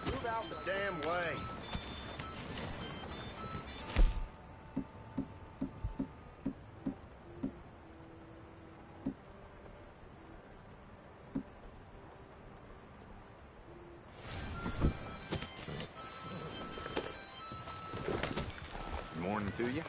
Move out the damn way. Good morning to you.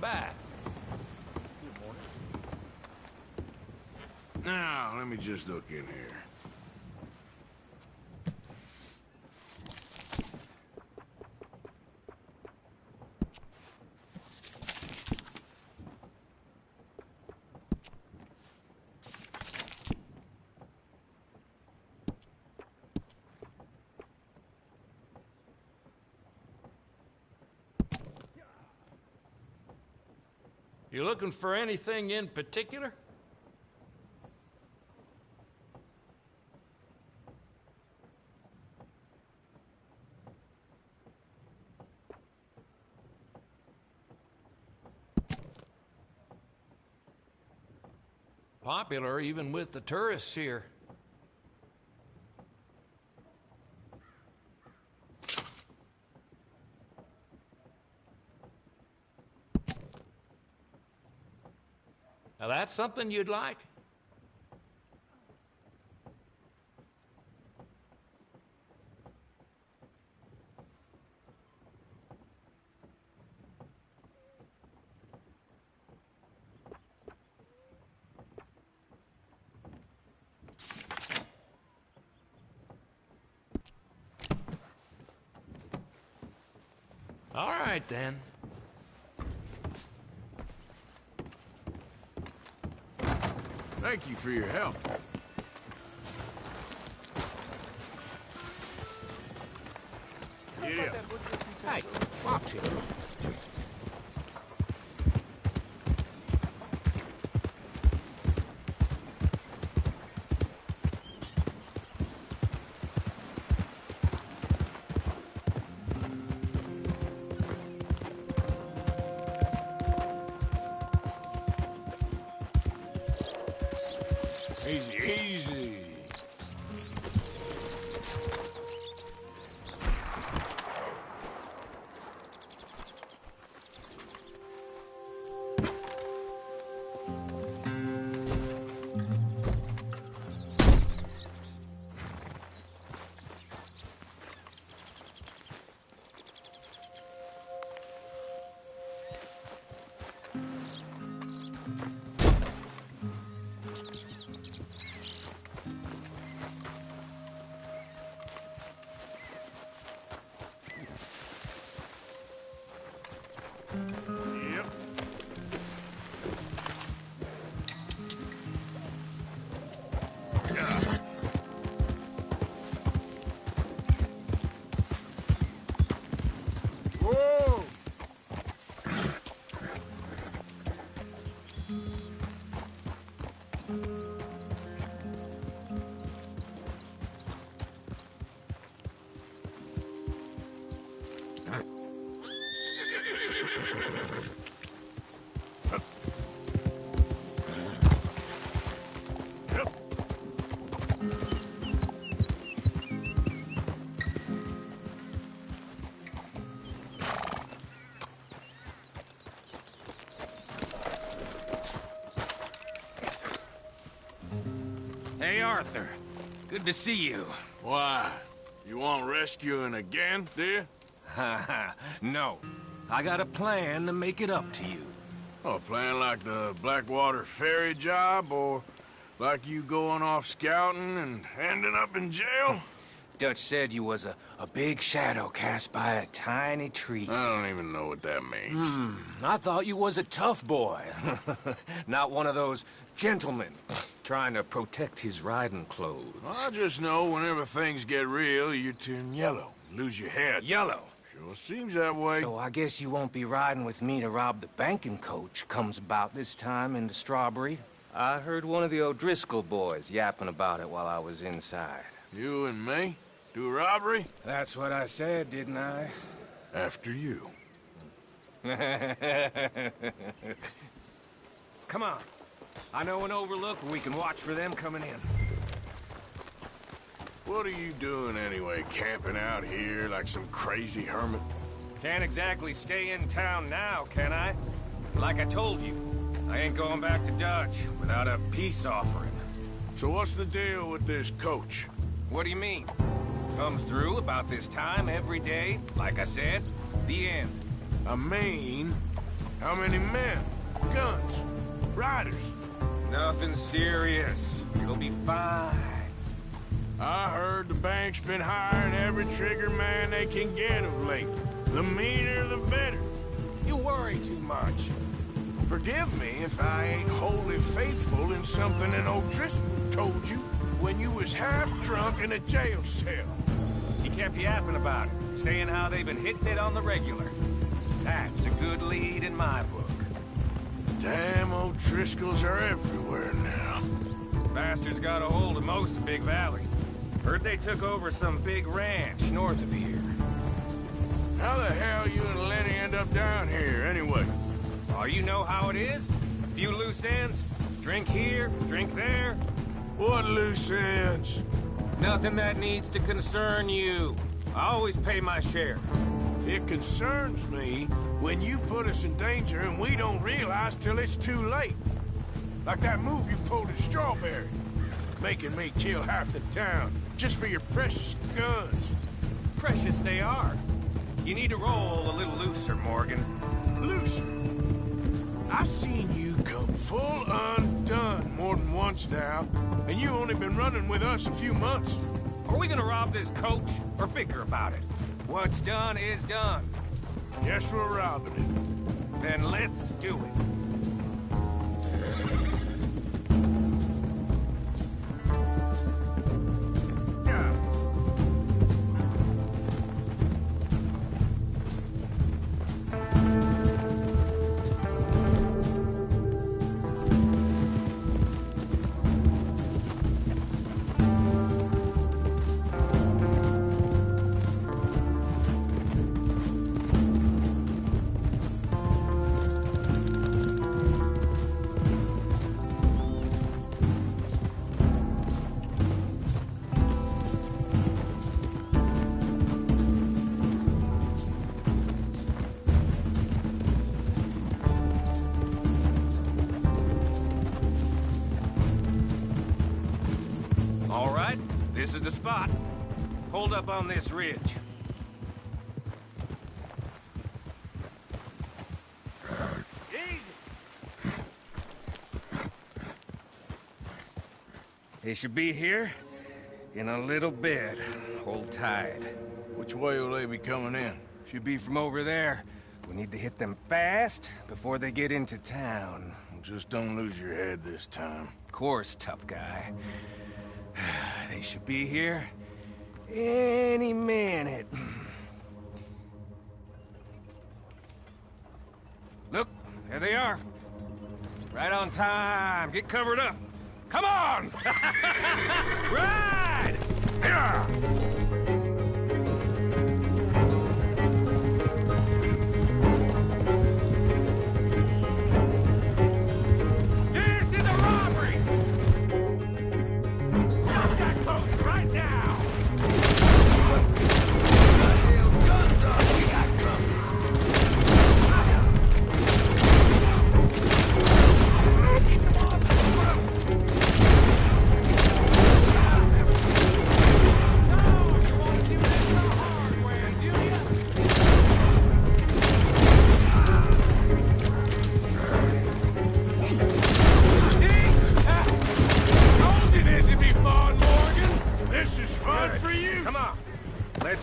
Back. Now, let me just look in here. You looking for anything in particular? Popular even with the tourists here. Now that's something you'd like? All right, then. Thank you for your help. Get up. Hey, watch it. Easy, easy. Yep. Yeah. Whoa! Hey, Arthur. Good to see you. Why? You want rescuing again, do you? Haha, no. I got a plan to make it up to you. Oh, playing like the Blackwater ferry job, or Like you going off scouting and ending up in jail? Dutch said you was a big shadow cast by a tiny tree. I don't even know what that means. I thought you was a tough boy. Not one of those gentlemen trying to protect his riding clothes. I just know whenever things get real, you turn yellow, lose your head. Yellow. Sure seems that way. So I guess you won't be riding with me to rob the banking coach comes about this time in the Strawberry. I heard one of the O'Driscoll boys yapping about it while I was inside. You and me? Do a robbery? That's what I said, didn't I? After you. Come on. I know an overlook where we can watch for them coming in. What are you doing anyway, camping out here like some crazy hermit? Can't exactly stay in town now, can I? Like I told you, I ain't going back to Dutch without a peace offering. So what's the deal with this coach? What do you mean? Comes through about this time every day, like I said, the end. I mean, how many men? Guns? Riders? Nothing serious. It'll be fine. I heard the bank's been hiring every trigger man they can get of late. The meaner, the better. You worry too much. Forgive me if I ain't wholly faithful in something an O'Driscoll told you when you was half drunk in a jail cell. He kept yapping about it, saying how they've been hitting it on the regular. That's a good lead in my book. Damn O'Driscolls are everywhere now. Bastards got a hold of most of Big Valley. Heard they took over some big ranch north of here. How the hell you and Lenny end up down here, anyway? Oh, you know how it is? Few loose ends. Drink here, drink there. What loose ends? Nothing that needs to concern you. I always pay my share. It concerns me when you put us in danger and we don't realize till it's too late. Like that move you pulled in Strawberry. Making me kill half the town just for your precious guns. Precious they are. You need to roll a little looser, Morgan. Looser? I've seen you come full undone more than once now, and you only been running with us a few months. Are we gonna rob this coach, or bicker about it? What's done is done. Guess we're robbing it. Then let's do it. This is the spot. Hold up on this ridge. They should be here in a little bit. Hold tight. Which way will they be coming in? Should be from over there. We need to hit them fast before they get into town. Just don't lose your head this time. Of course, tough guy. They should be here any minute. Look, there they are. Right on time. Get covered up. Come on! Ride! Yeah! No!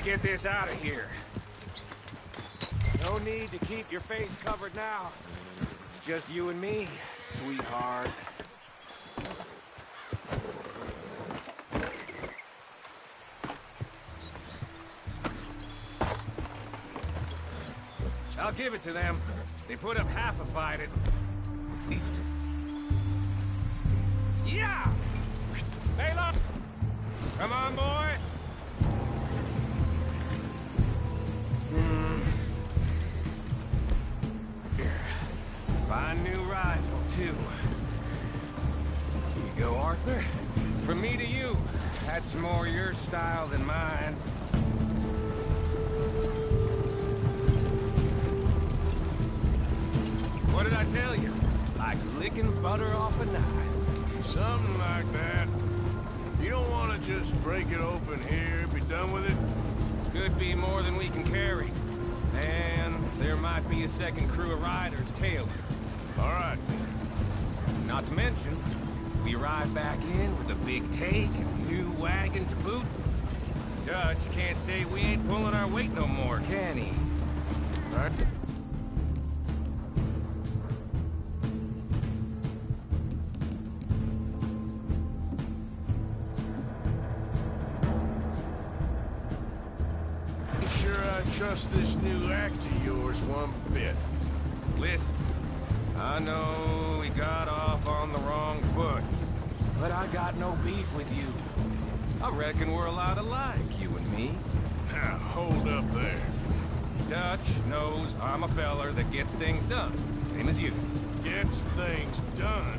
get this out of here. No need to keep your face covered now. It's just you and me, sweetheart. I'll give it to them. They put up half a fight at least. Yeah! Hey, look! Come on, boy! Here. Fine new rifle, too. Here you go, Arthur. From me to you. That's more your style than mine. What did I tell you? Like licking butter off a knife. Something like that. You don't want to just break it open here, be done with it? Could be more than we can carry. And there might be a second crew of riders tailing. All right. Not to mention, we ride back in with a big take and a new wagon to boot. Dutch can't say we ain't pulling our weight no more, can he? All right. Trust this new act of yours one bit. Listen, I know we got off on the wrong foot, but I got no beef with you. I reckon we're a lot alike, you and me. Now, hold up there. Dutch knows I'm a feller that gets things done, same as you. Gets things done.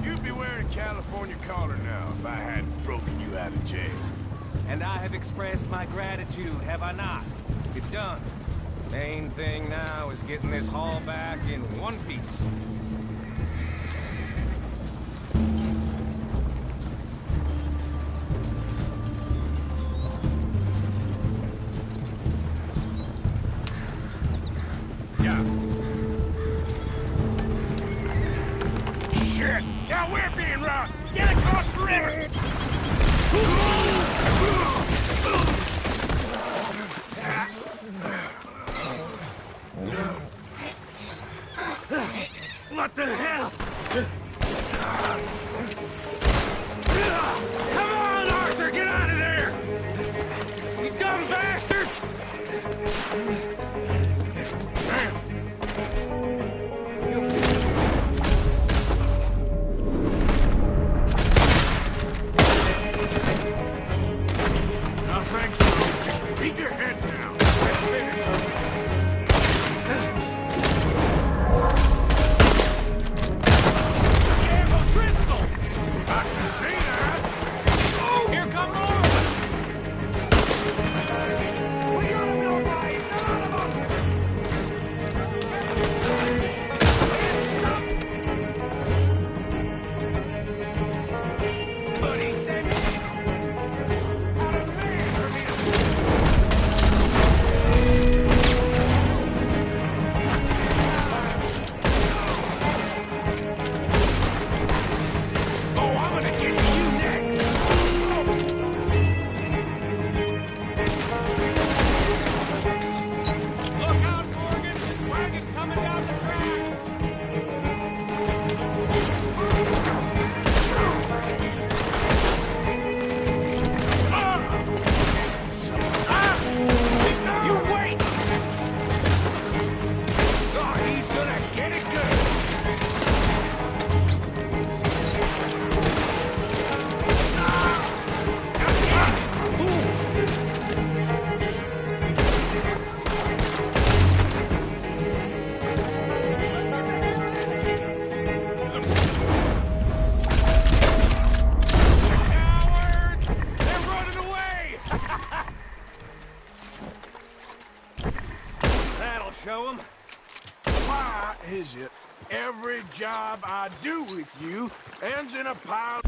You'd be wearing California collar now if I hadn't broken you out of jail. And I have expressed my gratitude, have I not? It's done. Main thing now is getting this haul back in one piece. Yeah. Shit! Yeah, we're being robbed! Get across the river! What the hell? Come on, Arthur, get out of there! You dumb bastards! Damn! No thanks, bro. Just beat your head down. Let's finish. Show 'em. Why is it every job I do with you ends in a pile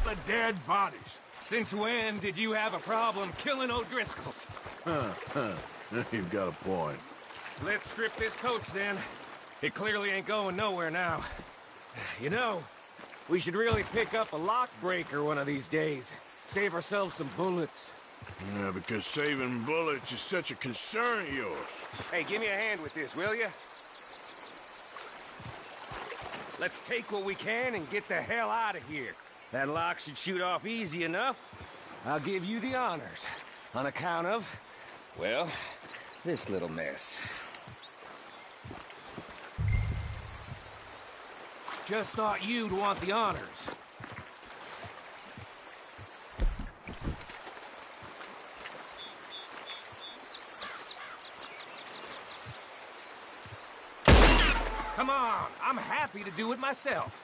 the dead bodies. Since when did you have a problem killing O'Driscolls? You've got a point. Let's strip this coach, then. It clearly ain't going nowhere now. You know, we should really pick up a lock breaker one of these days. Save ourselves some bullets. Yeah, because saving bullets is such a concern of yours. Hey, give me a hand with this, will you? Let's take what we can and get the hell out of here. That lock should shoot off easy enough. I'll give you the honors. On account of, well, this little mess. Just thought you'd want the honors. Come on, I'm happy to do it myself.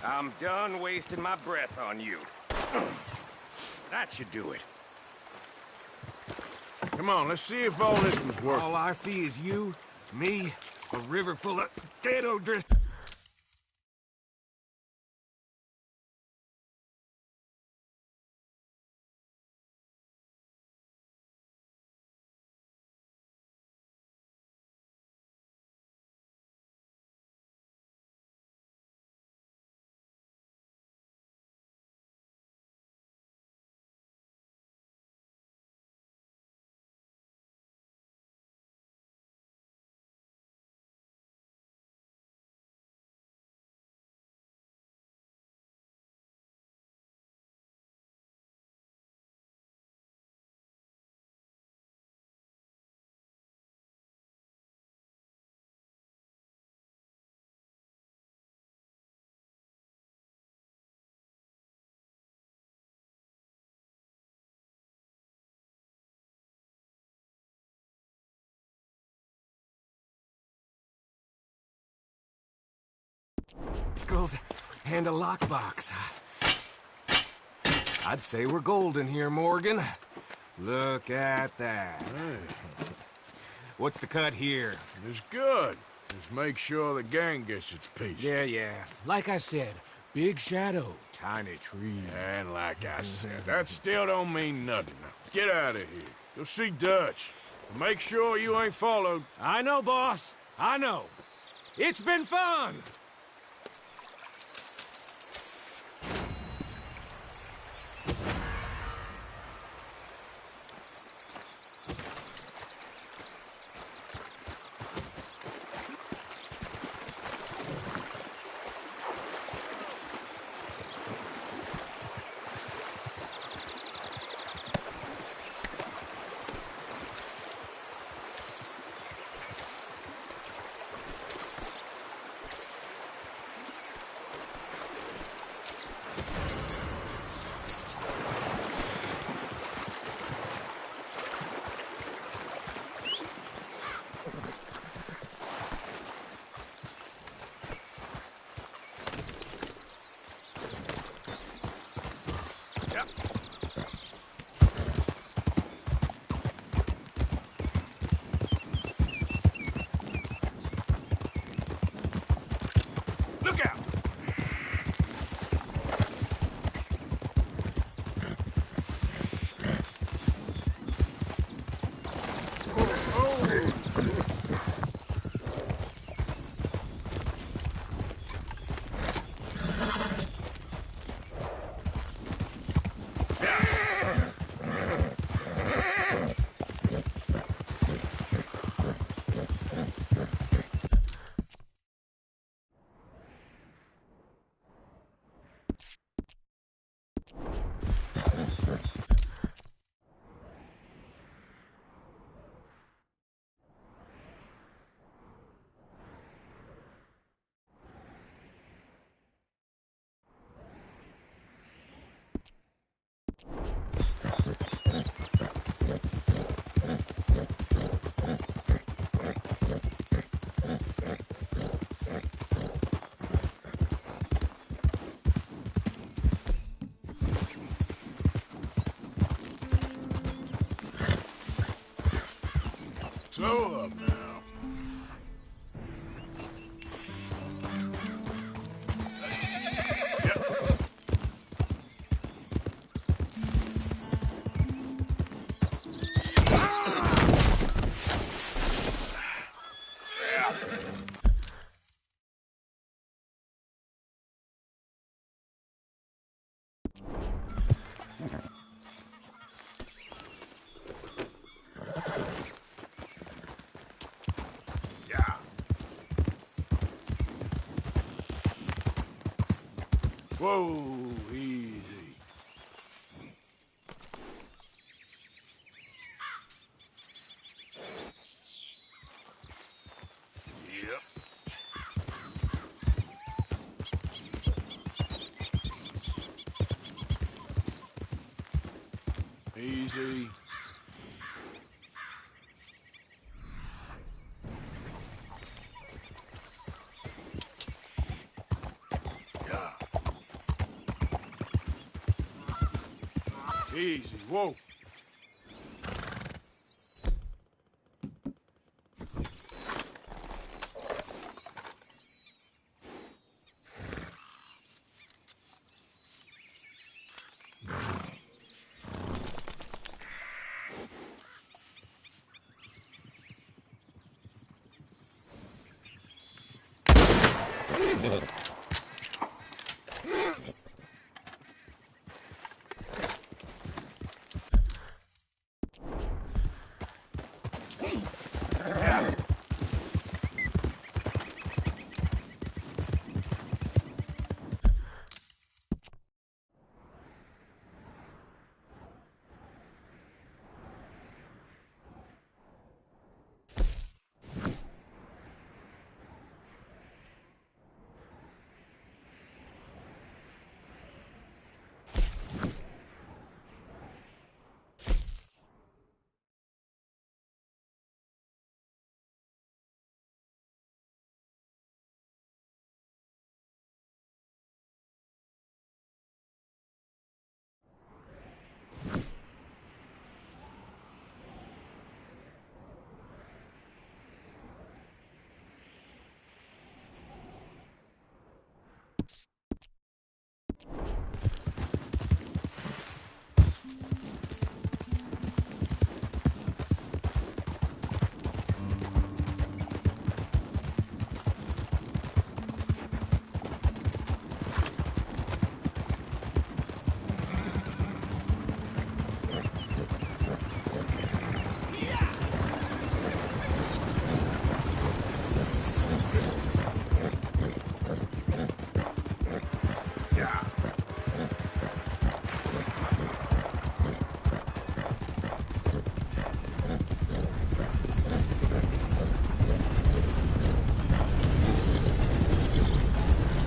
I'm done wasting my breath on you. That should do it. Come on, let's see if all this was worth it. All I see is you, me, a river full of dead O'Driscolls. And a lockbox. I'd say we're golden here, Morgan. Look at that. What's the cut here? It's good. Just make sure the gang gets its piece. Yeah. Like I said, big shadow, tiny tree. And like I said, that still don't mean nothing. Now, get out of here. Go see Dutch. Make sure you ain't followed. I know, boss. I know. It's been fun. Slow up now. Yeah. Whoa, easy. Yep. Easy. Yeah. Easy. Whoa.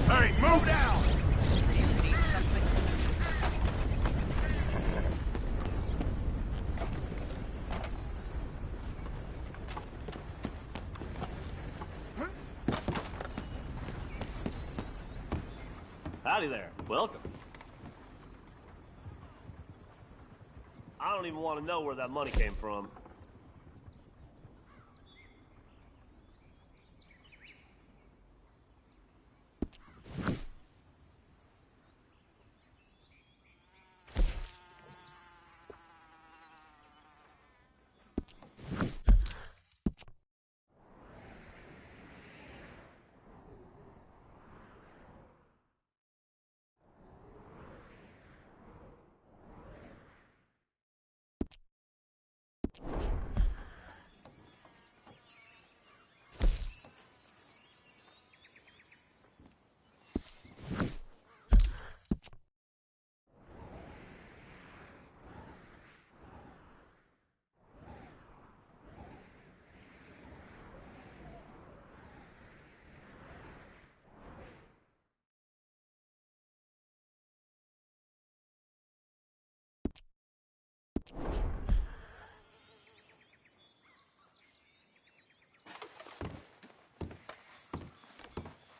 Hey, move down! Do you need something? Howdy there. Welcome. I don't even want to know where that money came from.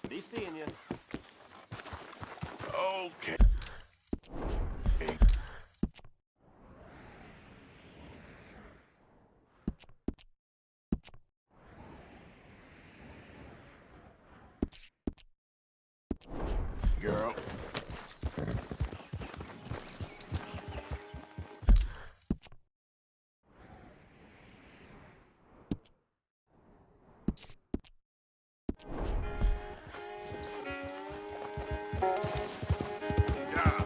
Be seeing you. Okay. Girl. Yeah.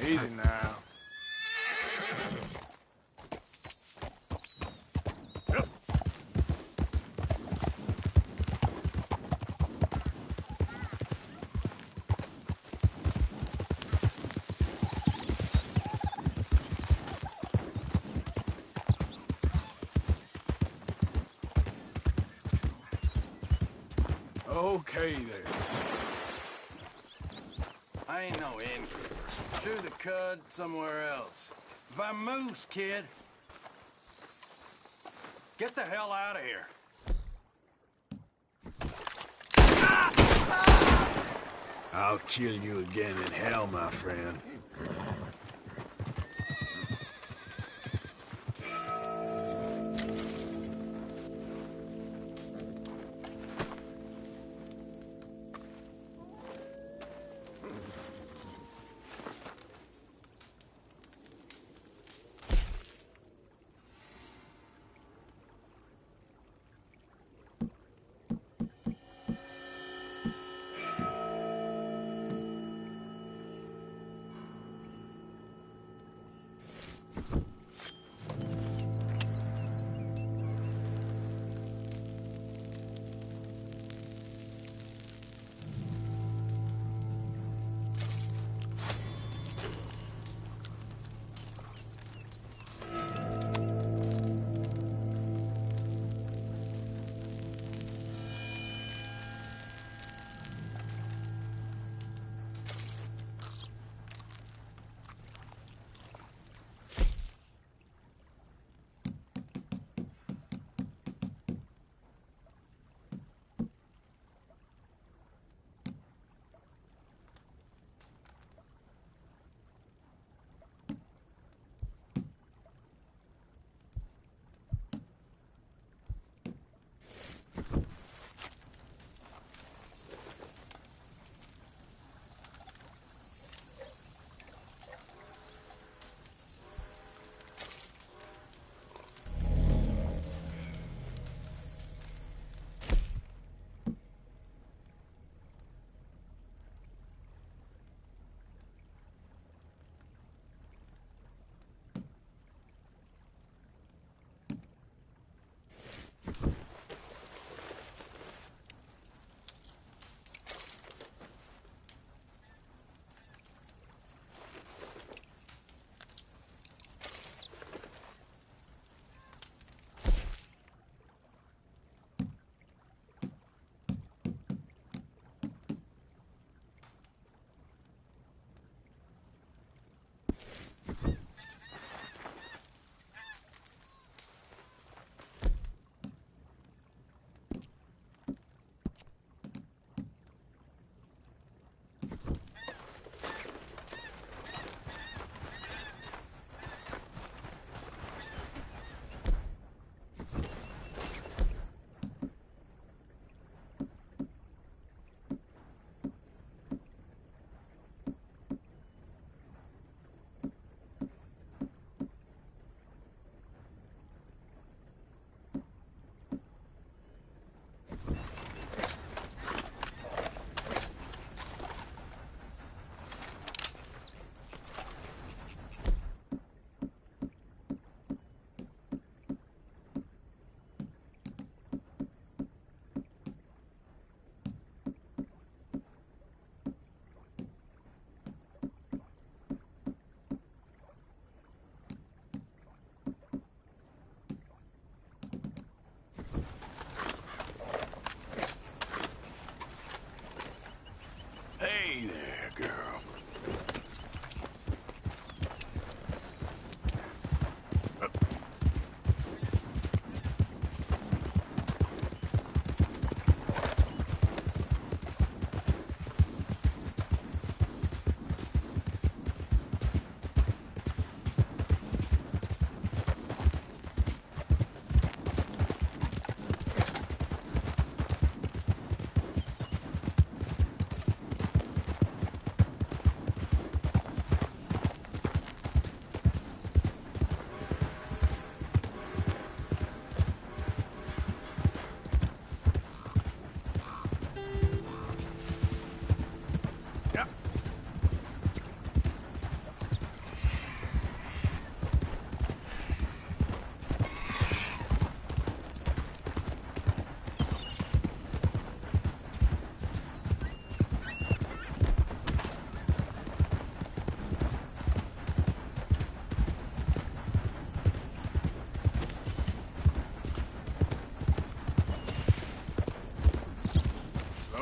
Easy now. Okay there. I ain't no Indian. Chew the cud somewhere else. Vamoose, kid. Get the hell out of here. I'll kill you again in hell, my friend.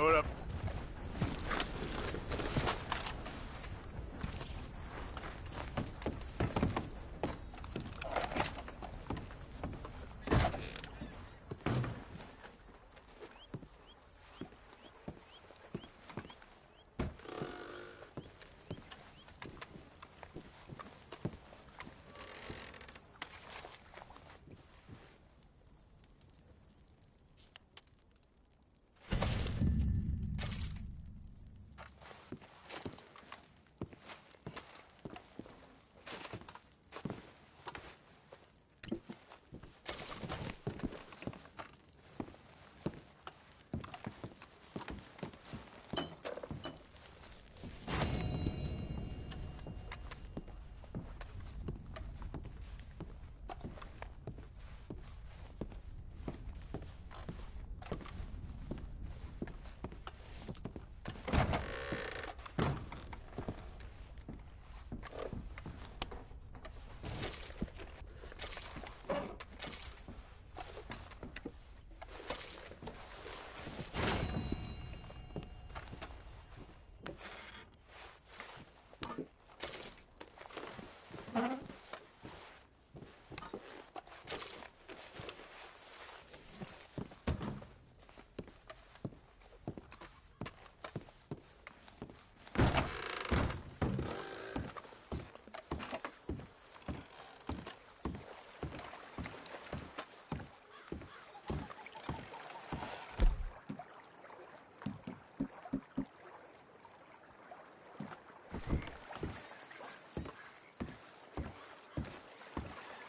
Throw it up.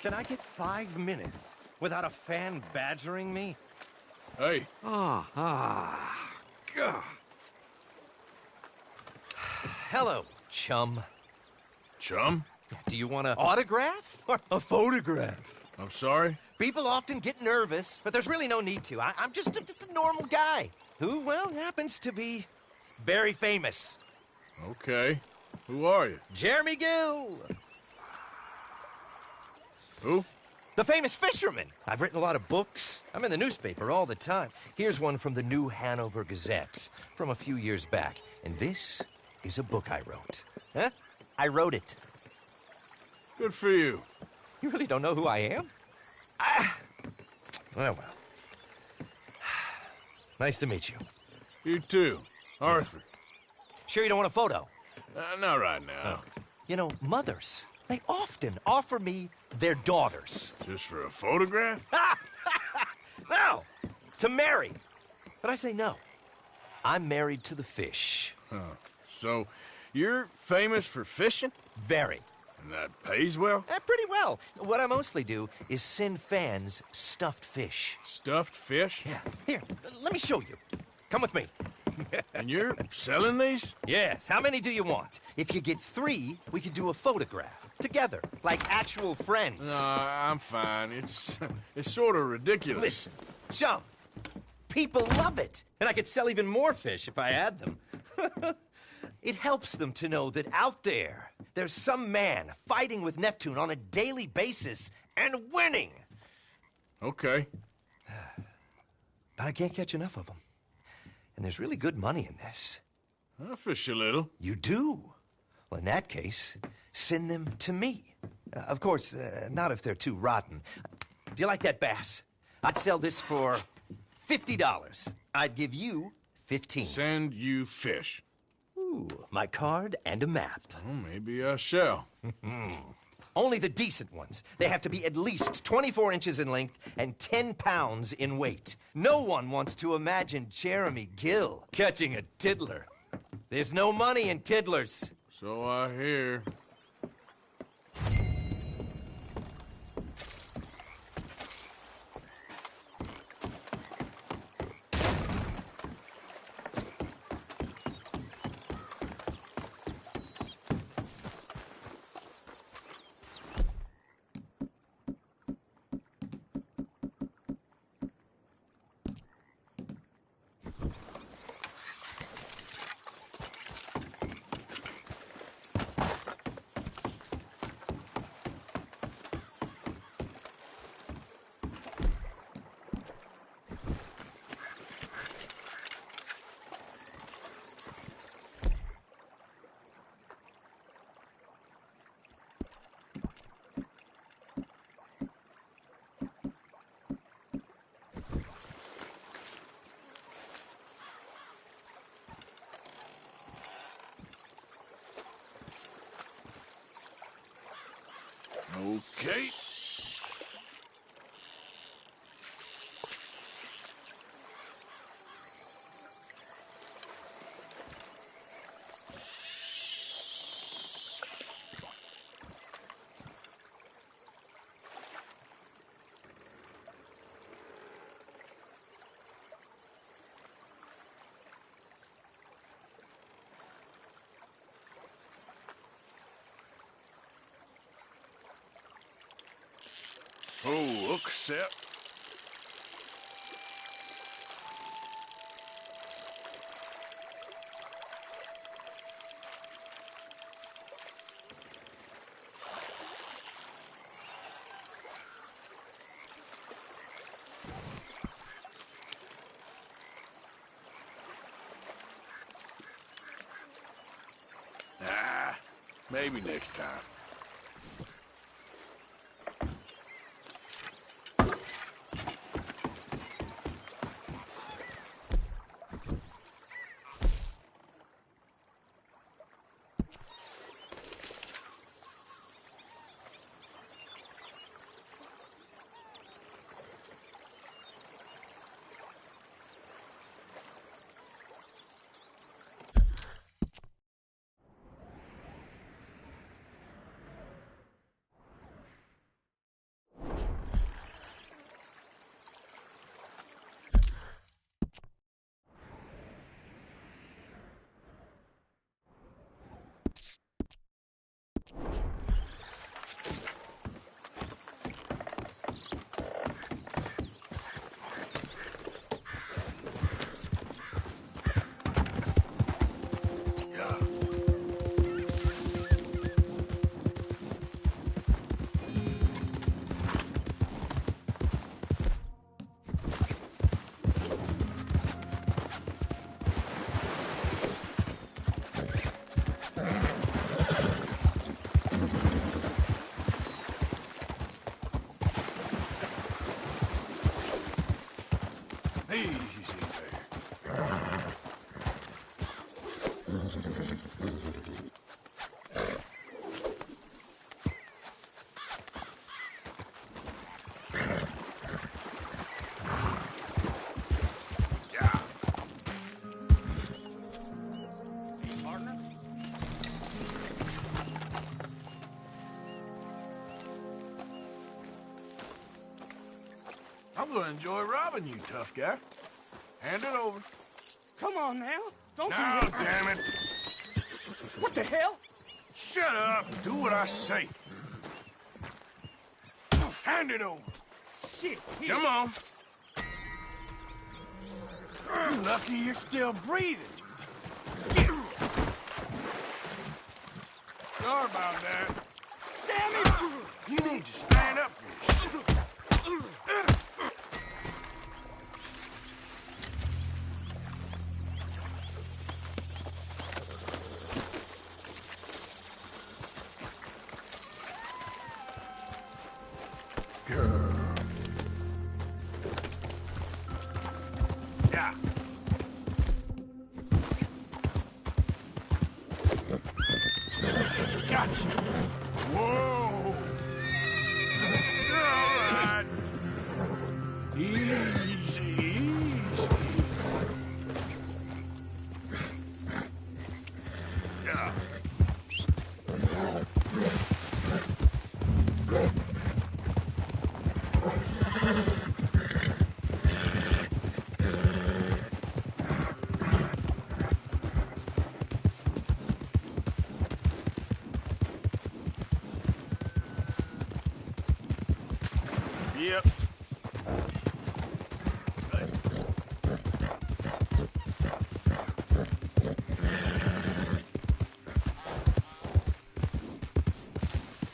Can I get 5 minutes without a fan badgering me? Hey. God. Hello, chum. Chum? Do you want an autograph or a photograph? I'm sorry? People often get nervous, but there's really no need to. I'm just a normal guy who, well, happens to be very famous. Okay. Who are you? Jeremy Gill. Who? The famous fisherman. I've written a lot of books. I'm in the newspaper all the time. Here's one from the New Hanover Gazette from a few years back. And this is a book I wrote. Huh? I wrote it. Good for you. You really don't know who I am? Ah. Well. Nice to meet you. You too. Arthur. Sure you don't want a photo? Not right now. You know, mothers, they often offer me their daughters. Just for a photograph? No, to marry. But I say no. I'm married to the fish. Huh. So, you're famous for fishing? Very. And that pays well? Pretty well. What I mostly do is send fans stuffed fish. Stuffed fish? Yeah. Here, let me show you. Come with me. And you're selling these? Yes. How many do you want? If you get 3, we could do a photograph. Together, like actual friends. No, I'm fine. It's sort of ridiculous. Listen, chum, people love it. And I could sell even more fish if I had them. It helps them to know that out there, there's some man fighting with Neptune on a daily basis and winning. Okay. But I can't catch enough of them. And there's really good money in this. I'll fish a little. You do? Well, in that case, send them to me. Of course, not if they're too rotten. Do you like that bass? I'd sell this for $50. I'd give you 15. Send you fish. Ooh, my card and a map. Well, maybe I shall. Only the decent ones. They have to be at least 24 inches in length and 10 pounds in weight. No one wants to imagine Jeremy Gill catching a tiddler. There's no money in tiddlers. So I hear. Okay. Oh, accept. Maybe next time. I'm gonna enjoy robbing you, tough guy. Hand it over. Come on now. Don't Now, do that. damn it. What the hell? Shut up and do what I say. Hand it over. Shit. Here. Come on. You're lucky you're still breathing. Get. Sorry about that. Damn it! You need to stand up for yourself. Yeah. Gotcha. Whoa. You're all right. Easy, easy. Yeah. Yep.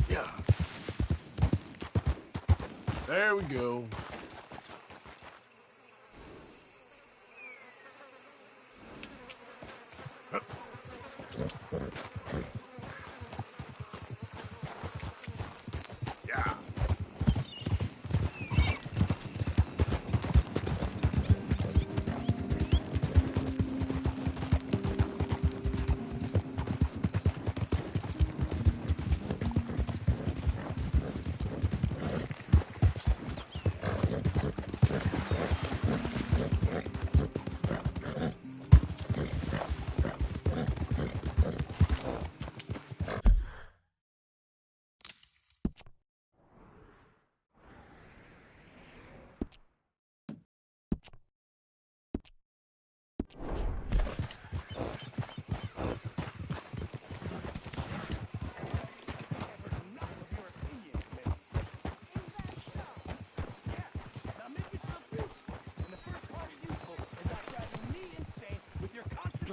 Yeah. There we go. Yeah.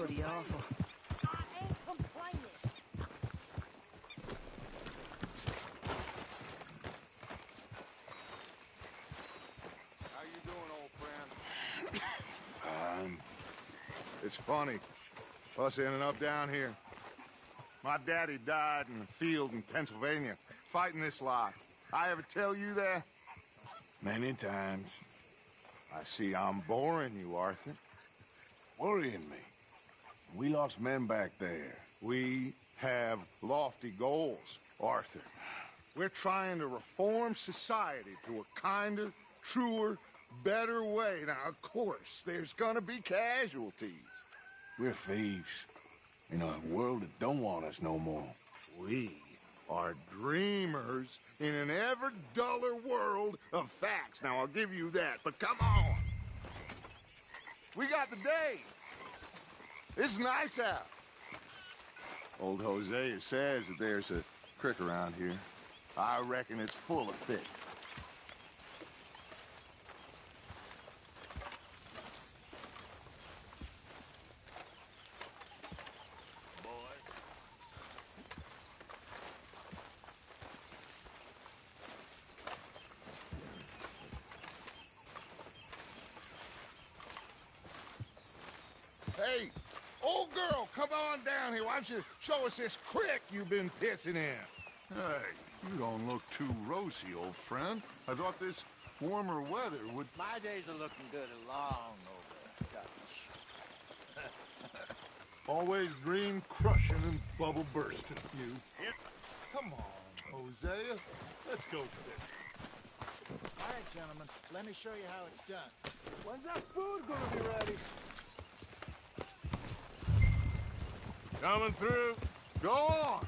bloody awful. I ain't complaining. How you doing, old friend? It's funny, us ending up down here. My daddy died in the field in Pennsylvania, fighting this lot. I ever tell you that? Many times. I see I'm boring you, Arthur. Worrying me. We lost men back there. We have lofty goals, Arthur. We're trying to reform society to a kinder, truer, better way. Now, of course, there's gonna be casualties. We're thieves. In a world that don't want us no more. We are dreamers in an ever duller world of facts. Now, I'll give you that, but come on. We got the day. It's nice out. Old Hosea says that there's a creek around here. I reckon it's full of fish. Hey, old girl, come on down here. Why don't you show us this creek you've been pissing in? Hey, you don't look too rosy, old friend. I thought this warmer weather would... My days are looking good along over Dutch. Always dream crushing and bubble bursting, you. Come on, Hosea. Let's go for this. All right, gentlemen, let me show you how it's done. When's that food gonna be ready? Coming through. Go on.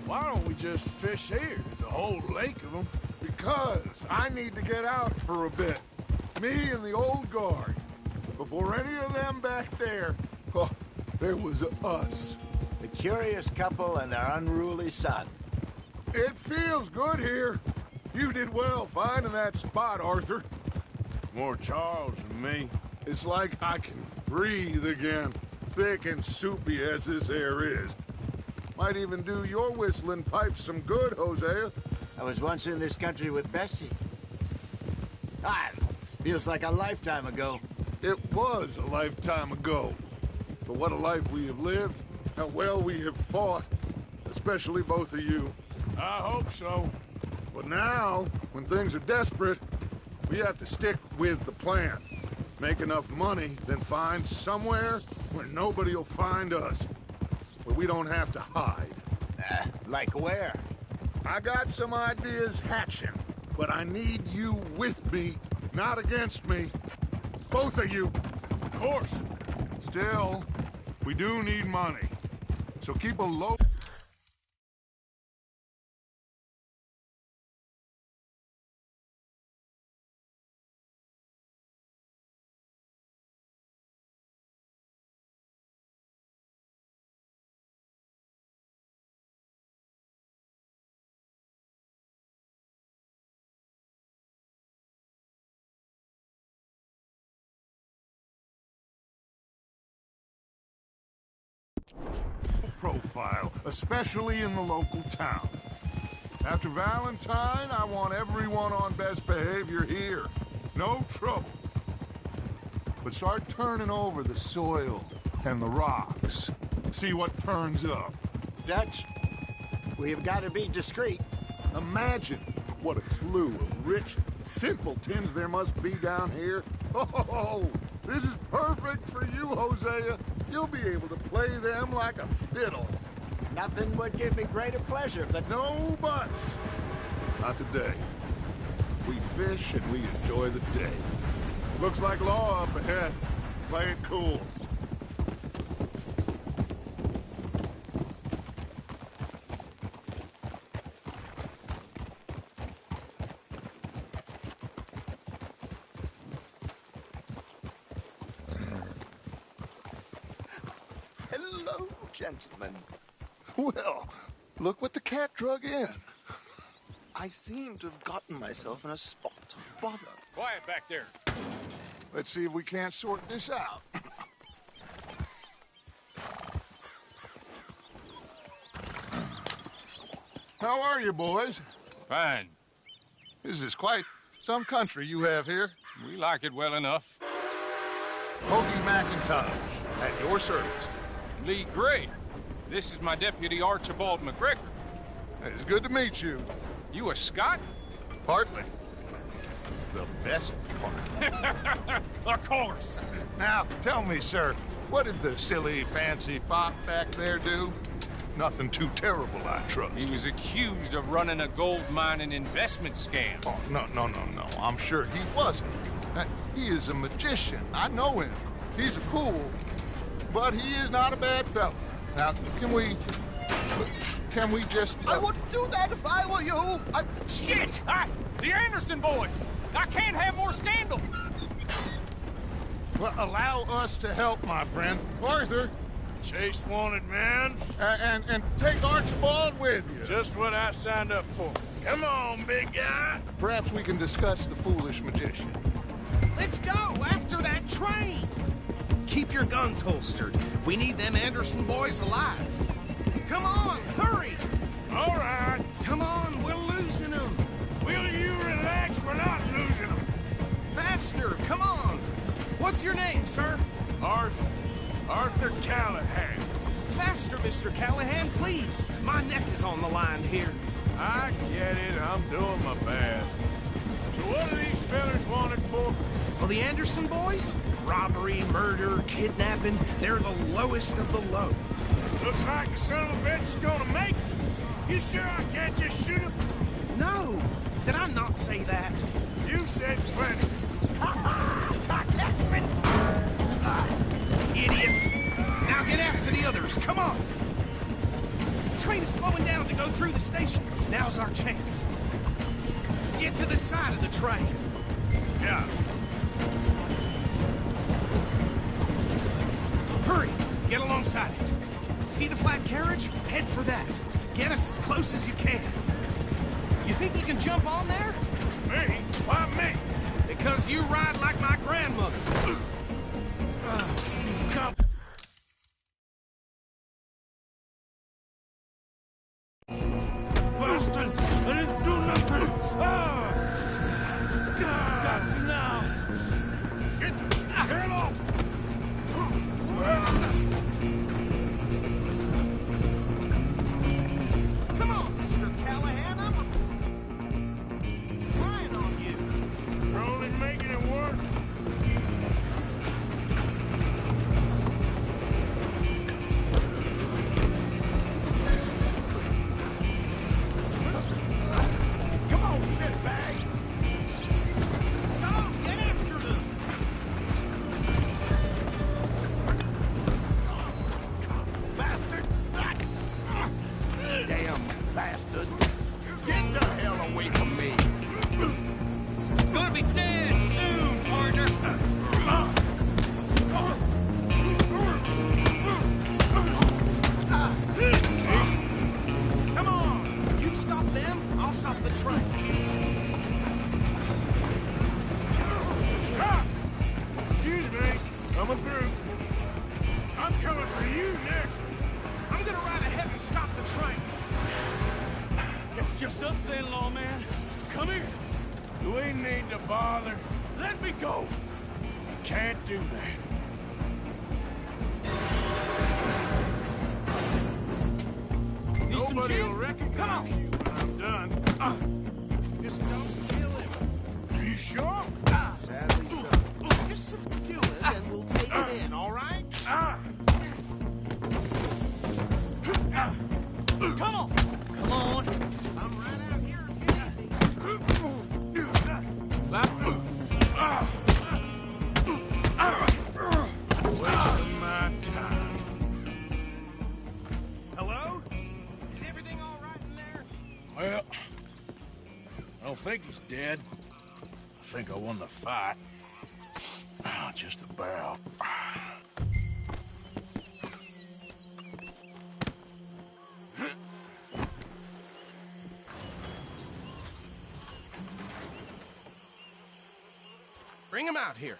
Why don't we just fish here? There's a whole lake of them. Because I need to get out for a bit. Me and the old guard. Before any of them back there, oh, there was us. The curious couple and their unruly son. It feels good here. You did well finding that spot, Arthur. More Charles than me. It's like I can breathe again, thick and soupy as this air is. Might even do your whistling pipes some good, Hosea. I was once in this country with Bessie. Ah, feels like a lifetime ago. It was a lifetime ago. But what a life we have lived. How well we have fought. Especially both of you. I hope so. But now, when things are desperate, we have to stick with the plan. Make enough money, then find somewhere where nobody will find us. Where we don't have to hide. Like where? I got some ideas hatching, but I need you with me, not against me. Both of you. Of course. Still, we do need money. So keep a low... profile, especially in the local town. After Valentine, I want everyone on best behavior here. No trouble. But start turning over the soil and the rocks. See what turns up. Dutch, we've got to be discreet. Imagine what a slew of rich simpletons there must be down here. Oh, this is perfect for you, Hosea. You'll be able to play them like a fiddle. Nothing would give me greater pleasure, but... No buts. Not today. We fish and we enjoy the day. Looks like law up ahead. Play it cool. Hello, gentlemen. Well, Look what the cat drug in. I seem to have gotten myself in a spot of bother. Quiet back there. Let's see if we can't sort this out. How are you, boys? Fine. This is quite some country you have here. We like it well enough. Hoagie McIntosh, at your service. Lee Gray. This is my deputy Archibald McGregor. It's good to meet you. You a Scot? Partly. The best part. Of course. Now, tell me, sir, what did the silly, fancy fop back there do? Nothing too terrible, I trust. He was accused of running a gold mining investment scam. Oh, no. I'm sure he wasn't. He is a magician. I know him. He's a fool. But he is not a bad fellow. Now, can we just... I wouldn't do that if I were you. Shit! The Anderson boys! I can't have more scandal! Well, allow us to help, my friend. Arthur! Chase wanted man. And take Archibald with you. Just what I signed up for. Come on, big guy. Perhaps we can discuss the foolish magician. Let's go after that train. Keep your guns holstered. We need them Anderson boys alive. Come on, hurry. All right. Come on, we're losing them. Will you relax? We're not losing them. Faster, come on. What's your name, sir? Arthur Callahan. Faster, Mr. Callahan, please. My neck is on the line here. I get it. I'm doing my best. So what are these fellas wanted for? Well, the Anderson boys? Robbery, murder, kidnapping. They're the lowest of the low. Looks like the son of a bitch is gonna make it. You sure I can't just shoot him? No. Did I not say that? You said plenty. Idiot. Now get after the others. Come on. The train is slowing down to go through the station. Now's our chance. Get to the side of the train. Yeah. Hurry. Get alongside it. See the flat carriage? Head for that. Get us as close as you can. You think you can jump on there? Me? Why me? Because you ride like my grandmother. Come. Bastard! I didn't do nothing! Got you now! Get the hell off! Come on, Mr. Callahan, I'm flying on you. You're only making it worse. Come on, shitbag! Go, get after them! Bastard! Damn bastard! Get the hell away from me! Gonna be dead soon, partner! Come on! You stop them, I'll stop the train. Stop! Excuse me. Coming through. I'm coming for you next. I'm gonna ride ahead and stop the train. It's just us then, lawman. Come here. Do we need to bother? Let me go. Can't do that. Need some Nobody gin? will recognize Come on. you when I'm done. Just don't kill him. Are you sure? Sadly so. Just subdue it and we'll take it in, all right? Come on! Come on! I'm right out here if you need me. Wasting my time. Hello? Is everything all right in there? Well, I don't think he's dead. I think I won the fight. Just about. Bring him out here.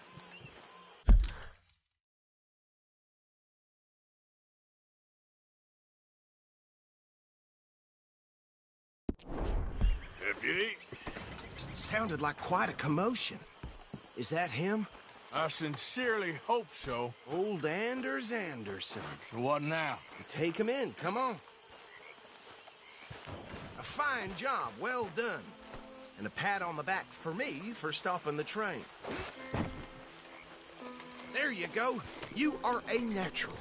Deputy? Sounded like quite a commotion. Is that him? I sincerely hope so. Old Anders Anderson. What now? Take him in, come on. A fine job, well done. And a pat on the back for me for stopping the train. There you go. You are a natural.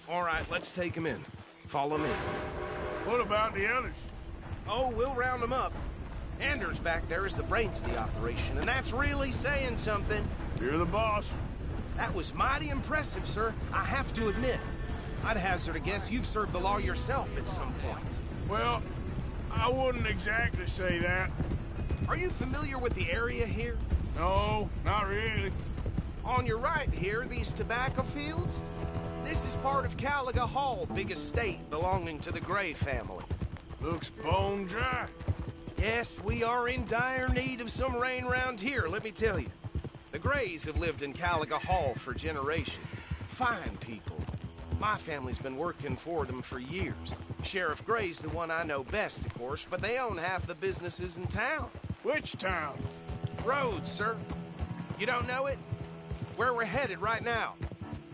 All right, let's take him in. Follow me. What about the others? Oh, we'll round them up. Anders back there is the brains of the operation, and that's really saying something. You're the boss. That was mighty impressive, sir. I have to admit. I'd hazard a guess you've served the law yourself at some point. Well, I wouldn't exactly say that. Are you familiar with the area here? No, not really. On your right here, these tobacco fields? This is part of Caliga Hall, big estate belonging to the Gray family. Looks bone dry. Yes, we are in dire need of some rain round here, let me tell you. The Grays have lived in Caliga Hall for generations. Fine people. My family's been working for them for years. Sheriff Gray's the one I know best, of course, but they own half the businesses in town. Which town? Rhodes, sir. You don't know it? Where we're headed right now.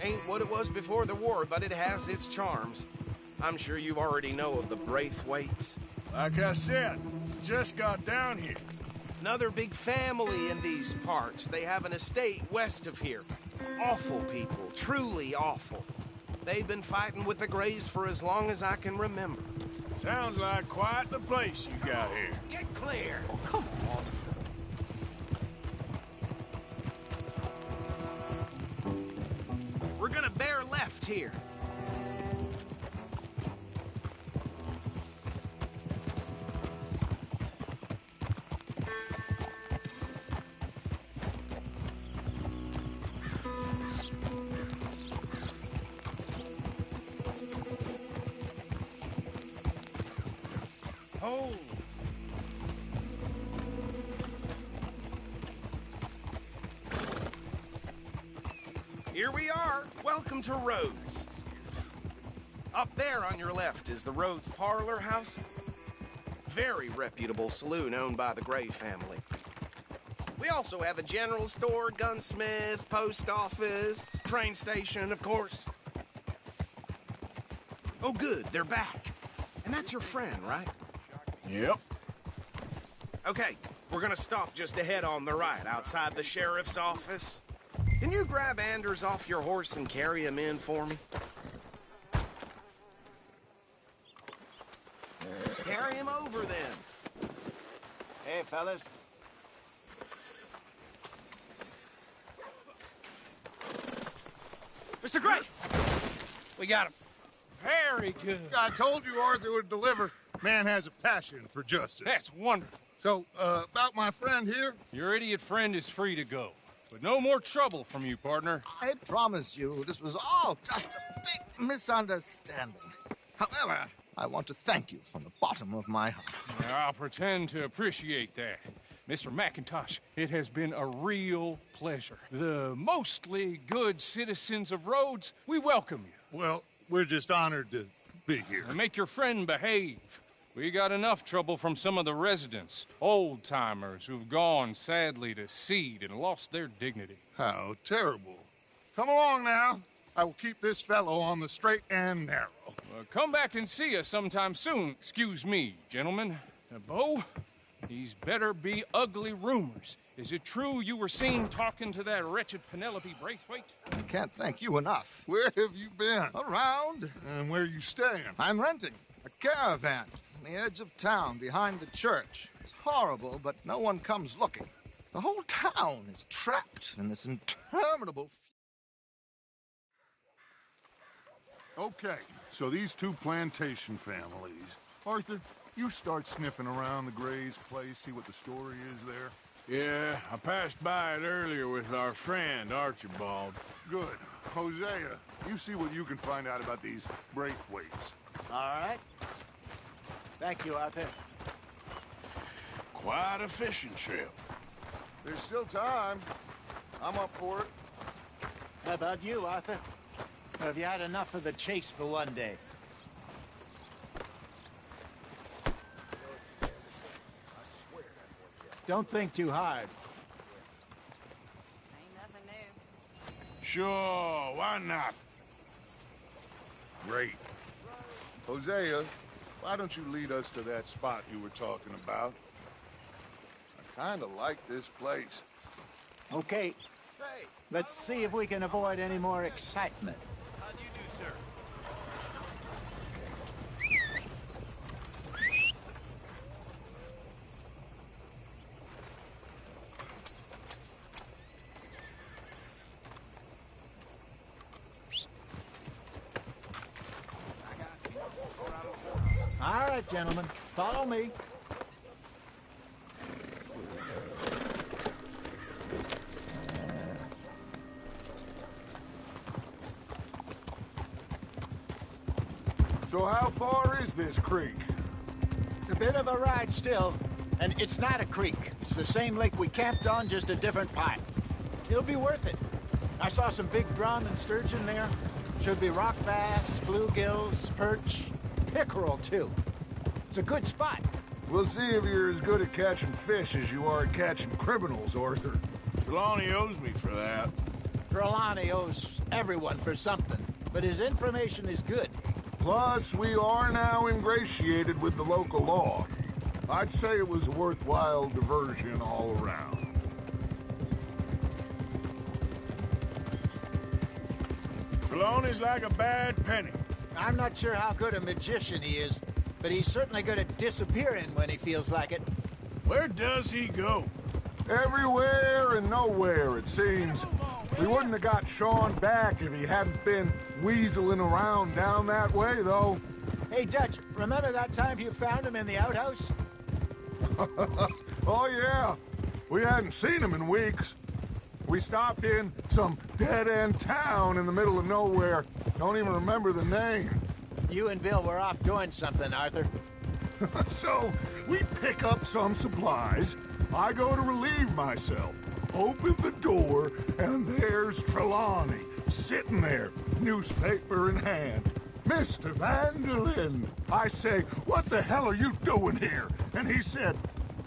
Ain't what it was before the war, but it has its charms. I'm sure you already know of the Braithwaites. Like I said, just got down here. Another big family in these parts. They have an estate west of here. Awful people, truly awful. They've been fighting with the Grays for as long as I can remember. Sounds like quite the place you got here. Get clear. Oh, come on. We're gonna bear left here. Oh. Here we are. Welcome to Rhodes. Up there on your left is the Rhodes Parlor House. Very reputable saloon owned by the Gray family. We also have a general store, gunsmith, post office, train station, of course. Oh, good. They're back. And that's your friend, right? Yep. Okay, we're gonna stop just ahead on the right, outside the sheriff's office. Can you grab Anders off your horse and carry him in for me? Carry him over, then. Hey, fellas. Mr. Gray! We got him. Very good. I told you Arthur would deliver. Man has a passion for justice. That's wonderful. So, about my friend here? Your idiot friend is free to go. But no more trouble from you, partner. I promise you, this was all just a big misunderstanding. However, I want to thank you from the bottom of my heart. I'll pretend to appreciate that. Mr. McIntosh, it has been a real pleasure. The mostly good citizens of Rhodes, we welcome you. Well, we're just honored to be here. And make your friend behave. We got enough trouble from some of the residents, old-timers who've gone, sadly, to seed and lost their dignity. How terrible. Come along now. I will keep this fellow on the straight and narrow. Come back and see us sometime soon. Excuse me, gentlemen. Bo, these better be ugly rumors. Is it true you were seen talking to that wretched Penelope Braithwaite? I can't thank you enough. Where have you been? Around. And where you staying? I'm renting a caravan on the edge of town behind the church. It's horrible, but no one comes looking. The whole town is trapped in this interminable... Okay, so these two plantation families. Arthur, you start sniffing around the Gray's place, see what the story is there. Yeah, I passed by it earlier with our friend, Archibald. Good. Hosea, you see what you can find out about these Braithwaites. All right. Thank you, Arthur. Quite a fishing trip. There's still time. I'm up for it. How about you, Arthur? Or have you had enough of the chase for one day? Don't think too hard. Ain't nothing new. Sure, why not? Great. Hosea, why don't you lead us to that spot you were talking about? I kind of like this place. Okay. Let's see if we can avoid any more excitement. How'd you do, sir? All right, gentlemen, follow me. So how far is this creek? It's a bit of a ride still, and it's not a creek. It's the same lake we camped on, just a different pipe. It'll be worth it. I saw some big drum and sturgeon there. Should be rock bass, bluegills, perch, pickerel too. It's a good spot. We'll see if you're as good at catching fish as you are at catching criminals, Arthur. Trelawney owes me for that. Trelawney owes everyone for something, but his information is good. Plus, we are now ingratiated with the local law. I'd say it was a worthwhile diversion all around. Trelawney's like a bad penny. I'm not sure how good a magician he is, but he's certainly good at disappearing when he feels like it. Where does he go? Everywhere and nowhere, it seems. We wouldn't have got Sean back if he hadn't been weaseling around down that way, though. Hey, Dutch, remember that time you found him in the outhouse? Oh, yeah. We hadn't seen him in weeks. We stopped in some dead-end town in the middle of nowhere. Don't even remember the name. You and Bill were off doing something, Arthur. So, we pick up some supplies. I go to relieve myself. Open the door, and there's Trelawney, sitting there, newspaper in hand. Mr. Vanderlyn. I say, what the hell are you doing here? And he said,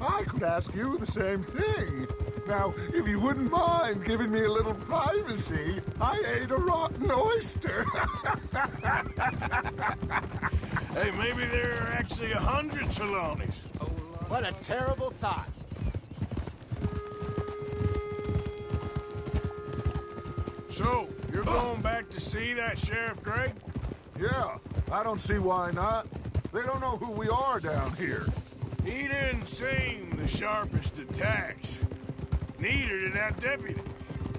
I could ask you the same thing. Now, if you wouldn't mind giving me a little privacy, I ate a rotten oyster. Hey, maybe there are actually 100 Trelawneys. What a terrible thought. So, you're going back to see that Sheriff Gray? Yeah, I don't see why not. They don't know who we are down here. He didn't seem the sharpest attacks. Neither did that deputy.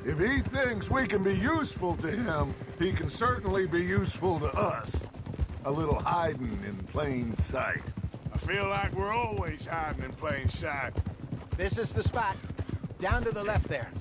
If he thinks we can be useful to him, he can certainly be useful to us. A little hiding in plain sight. I feel like we're always hiding in plain sight. This is the spot. Down to the left there.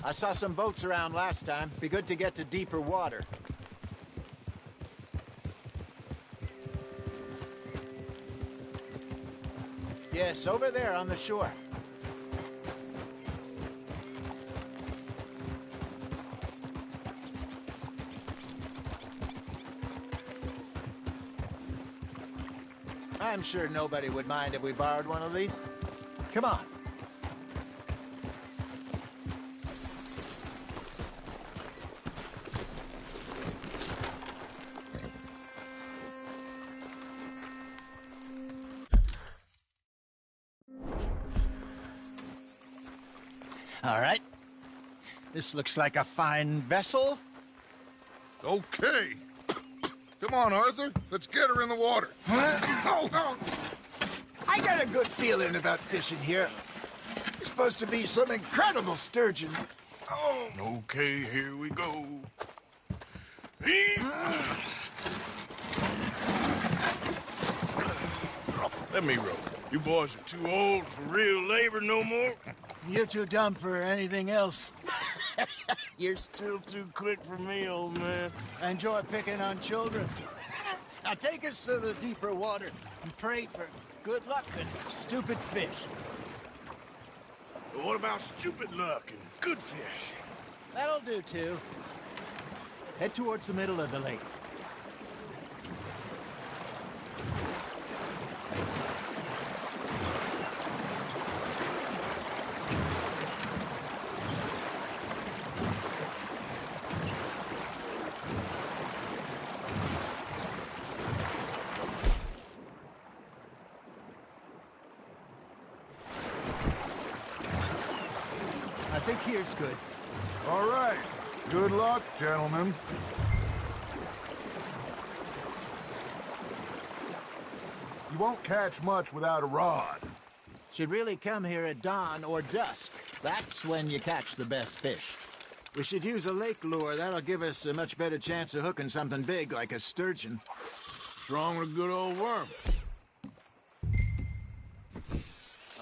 I saw some boats around last time. Be good to get to deeper water. Yes, over there on the shore. I'm sure nobody would mind if we borrowed one of these. Come on. All right. This looks like a fine vessel. Okay. Come on, Arthur. Let's get her in the water. I got a good feeling about fishing here. It's supposed to be some incredible sturgeon. Okay, here we go. Let me row. You boys are too old for real labor no more. You're too dumb for anything else. You're still too quick for me, old man. I enjoy picking on children. Now take us to the deeper water and pray for good luck and stupid fish. But what about stupid luck and good fish? That'll do, too. Head towards the middle of the lake. I think here's good. All right. Good luck, gentlemen. You won't catch much without a rod. Should really come here at dawn or dusk. That's when you catch the best fish. We should use a lake lure. That'll give us a much better chance of hooking something big like a sturgeon. Strong with a good old worm.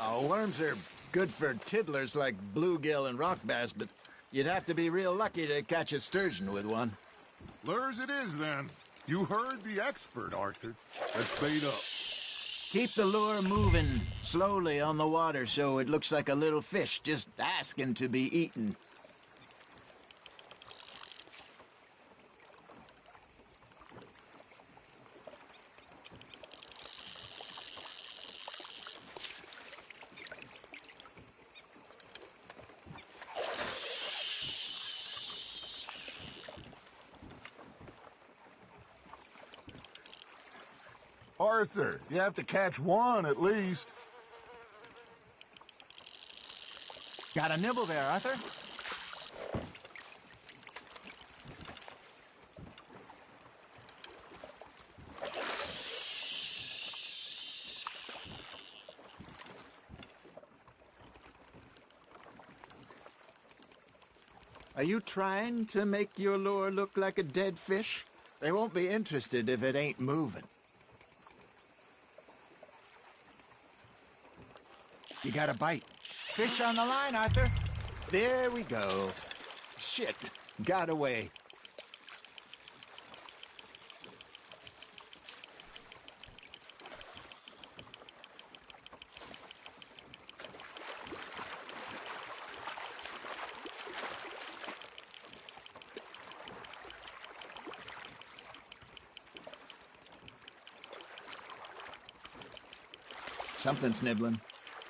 Oh, worms are good for tiddlers like bluegill and rock bass, but you'd have to be real lucky to catch a sturgeon with one. Lures it is, then. You heard the expert, Arthur. Let's bait up. Keep the lure moving slowly on the water so it looks like a little fish just asking to be eaten. Arthur, you have to catch one at least. Got a nibble there, Arthur? Are you trying to make your lure look like a dead fish? They won't be interested if it ain't moving. You got a bite. Fish on the line, Arthur. There we go. Shit, got away. Something's nibbling.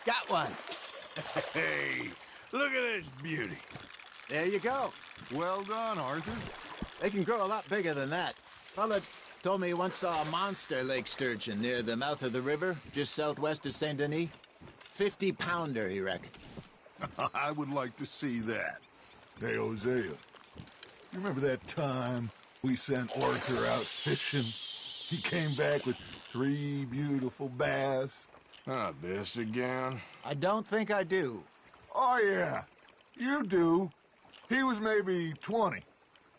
Got one. Hey, look at this beauty. There you go. Well done, Arthur. They can grow a lot bigger than that. Fella told me he once saw a monster lake sturgeon near the mouth of the river, just southwest of Saint Denis. 50-pounder, he reckoned. I would like to see that. Hey, Hosea, you remember that time we sent Arthur out fishing? He came back with 3 beautiful bass. Not this again. I don't think I do. Oh, yeah. You do. He was maybe 20.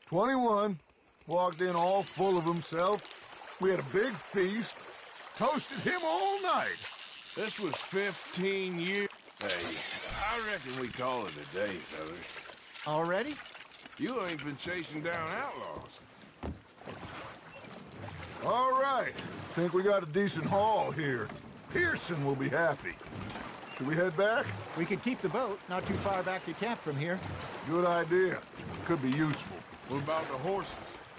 21. Walked in all full of himself. We had a big feast. Toasted him all night. This was 15 years. Hey, I reckon we call it a day, fellas. Already? You ain't been chasing down outlaws. All right. Think we got a decent haul here. Pearson will be happy. Should we head back? We could keep the boat, not too far back to camp from here. Good idea. Could be useful. What about the horses?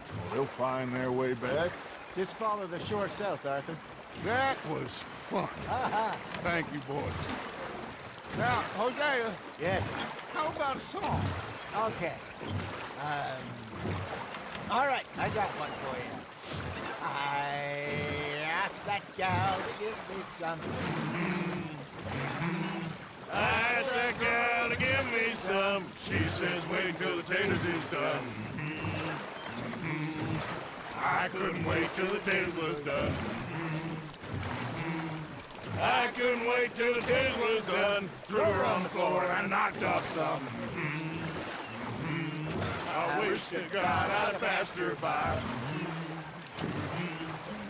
Well, they'll find their way back. Just follow the shore south, Arthur. That was fun. Thank you, boys. Now, Hosea. Yes? How about a song? Okay. All right, I got one for you. I asked that gal to give me something. I asked that gal to give me some. She says wait till the taters is done. I couldn't wait till the taters was done. I couldn't wait till the taters was done. Threw her on the floor and knocked off some. I wish to God I'd have passed her by.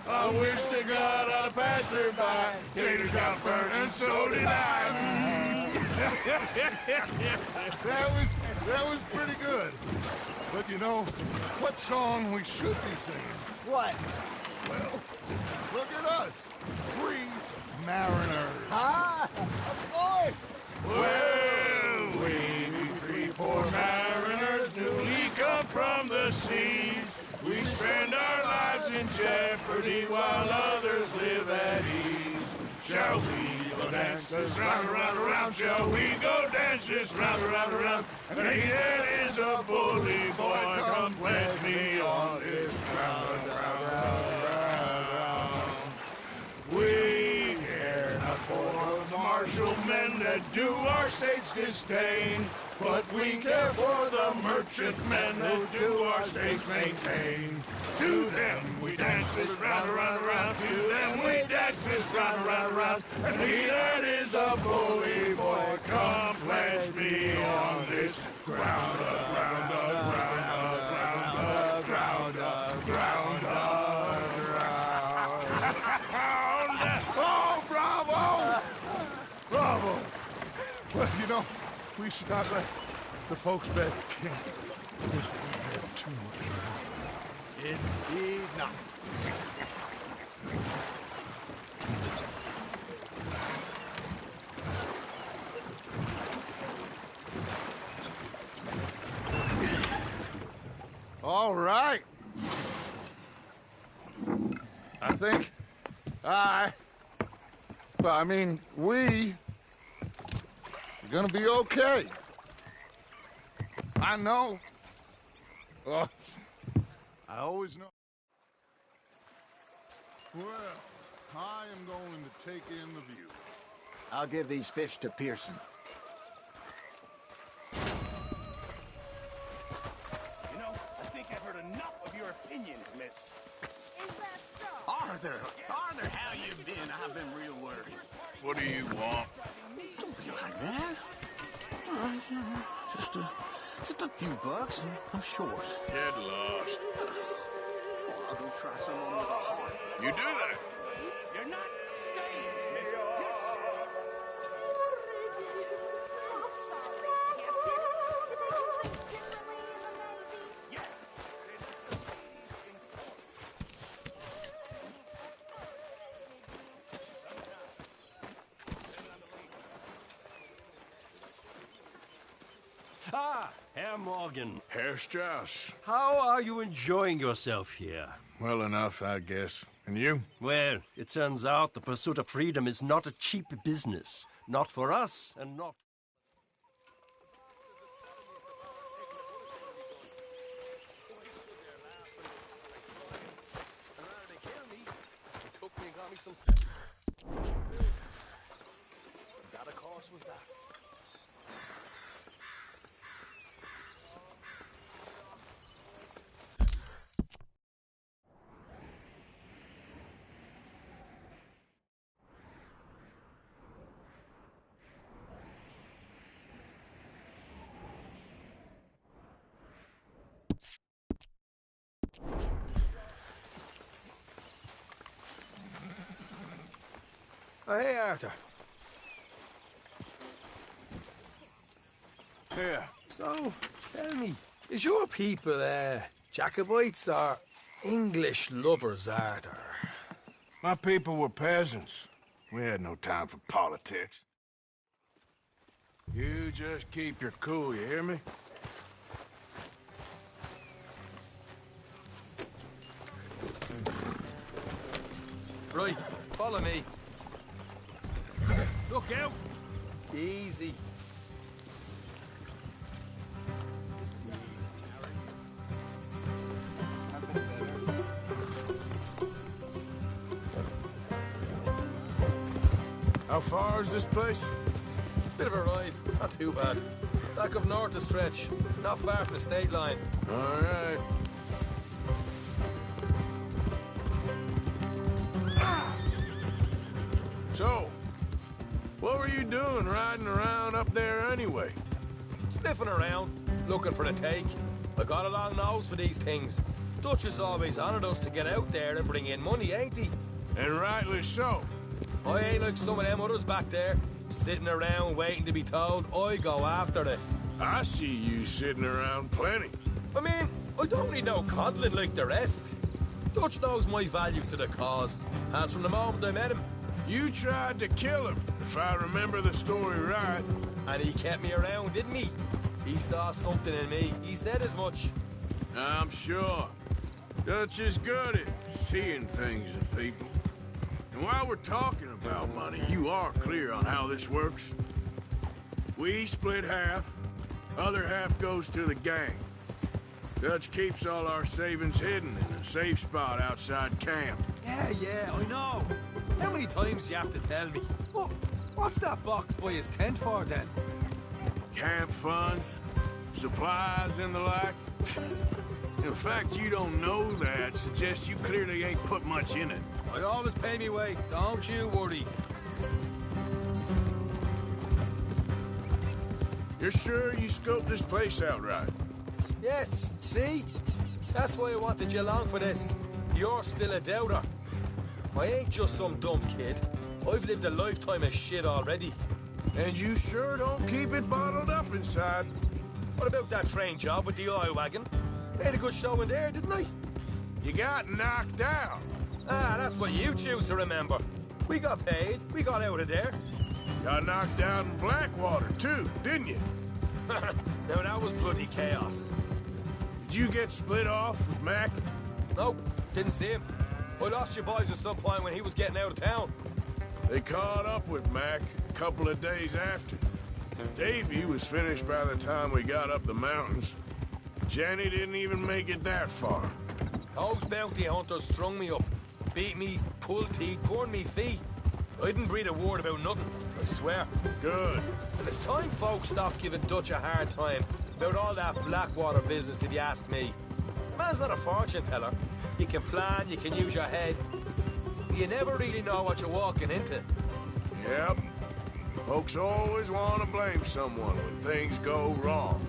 I wish to God I'd have passed passerby. Taters got burnt, and so did I. That was pretty good. But you know, what song we should be singing? What? Well, look at us. 3 mariners. Ah, of course. Well, we be 3 poor mariners, newly come from the seas. We spend our lives in jeopardy while others live at ease. Shall we go dance this round, around, around? Shall we go dance this round, around, around? And there is a bully boy, come pledge me on this round, round, round, round. We care not for the martial men that do our state's disdain, but we care for the merchant men who do our states maintain. To them we dance this round, around, around. To them we dance this round, around, around. And he that is a bully boy, come pledge me on this ground, ground, ground, ground, ground, ground, ground. Oh, bravo! Bravo! Well, you know, we should not let the folks back at camp think we have too much fun. Indeed not. All right. I think we are gonna be okay. I know. I always know. Well, I am going to take in the view. I'll give these fish to Pearson. You know, I think I've heard enough of your opinions, miss. Is that so? Arthur, how you been? I've been real worried. What do you want? Don't be like that. All right, just a few bucks, and I'm short. Get lost. Well, I'll go try someone with a heart. You do that? You're not saying, miss. Ah, Herr Morgan. Herr Strauss. How are you enjoying yourself here? Well enough, I guess. And you? Well, it turns out the pursuit of freedom is not a cheap business. Not for us, and not... That, of course, was that. Oh, hey, Arthur. Yeah. So, tell me, is your people, Jacobites or English lovers, Arthur? My people were peasants. We had no time for politics. You just keep your cool, you hear me? Right, follow me. Look out! Easy. How far is this place? It's a bit of a ride, not too bad. Back up north a stretch, not far from the state line. All right. So, what were you doing riding around up there anyway? Sniffing around, looking for the take. I got a long nose for these things. Dutch has always honoured us to get out there and bring in money, ain't he? And rightly so. I ain't like some of them others back there, sitting around waiting to be told. I go after it. I see you sitting around plenty. I mean, I don't need no coddling like the rest. Dutch knows my value to the cause, as from the moment I met him. You tried to kill him, if I remember the story right. And he kept me around, didn't he? He saw something in me. He said as much. I'm sure. Dutch is good at seeing things in people. And while we're talking about money, you are clear on how this works. We split half, other half goes to the gang. Dutch keeps all our savings hidden in a safe spot outside camp. Yeah, I know. How many times do you have to tell me? What's that box by his tent for, then? Camp funds, supplies, and the like. The fact you don't know that suggests you clearly ain't put much in it. I always pay me way, don't you worry. You're sure you scoped this place out right? Yes, see? That's why I wanted you along for this. You're still a doubter. I ain't just some dumb kid. I've lived a lifetime of shit already. And you sure don't keep it bottled up inside. What about that train job with the oil wagon? Made a good show in there, didn't I? You got knocked out. Ah, that's what you choose to remember. We got paid. We got out of there. Got knocked out in Blackwater, too, didn't you? Now, that was bloody chaos. Did you get split off with Mac? Nope, didn't see him. I lost your boys at some point when he was getting out of town. They caught up with Mac a couple of days after. Davy was finished by the time we got up the mountains. Jenny didn't even make it that far. Those bounty hunters strung me up, beat me, pulled teeth, burned me feet. I didn't breathe a word about nothing, I swear. Good. And it's time folks stopped giving Dutch a hard time about all that Blackwater business, if you ask me. The man's not a fortune teller. You can plan, you can use your head. But you never really know what you're walking into. Yep. Folks always want to blame someone when things go wrong.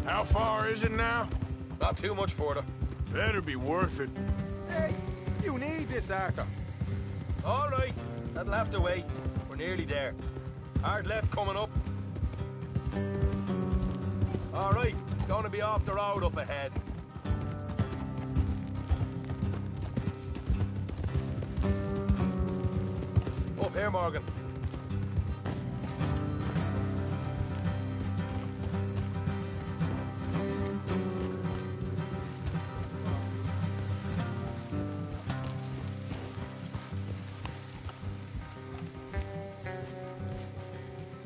How far is it now? Not too much further. Better be worth it. Hey, you need this, Arthur. All right, that'll have to wait. We're nearly there. Hard left coming up. All right, gonna be off the road up ahead. Up here, Morgan.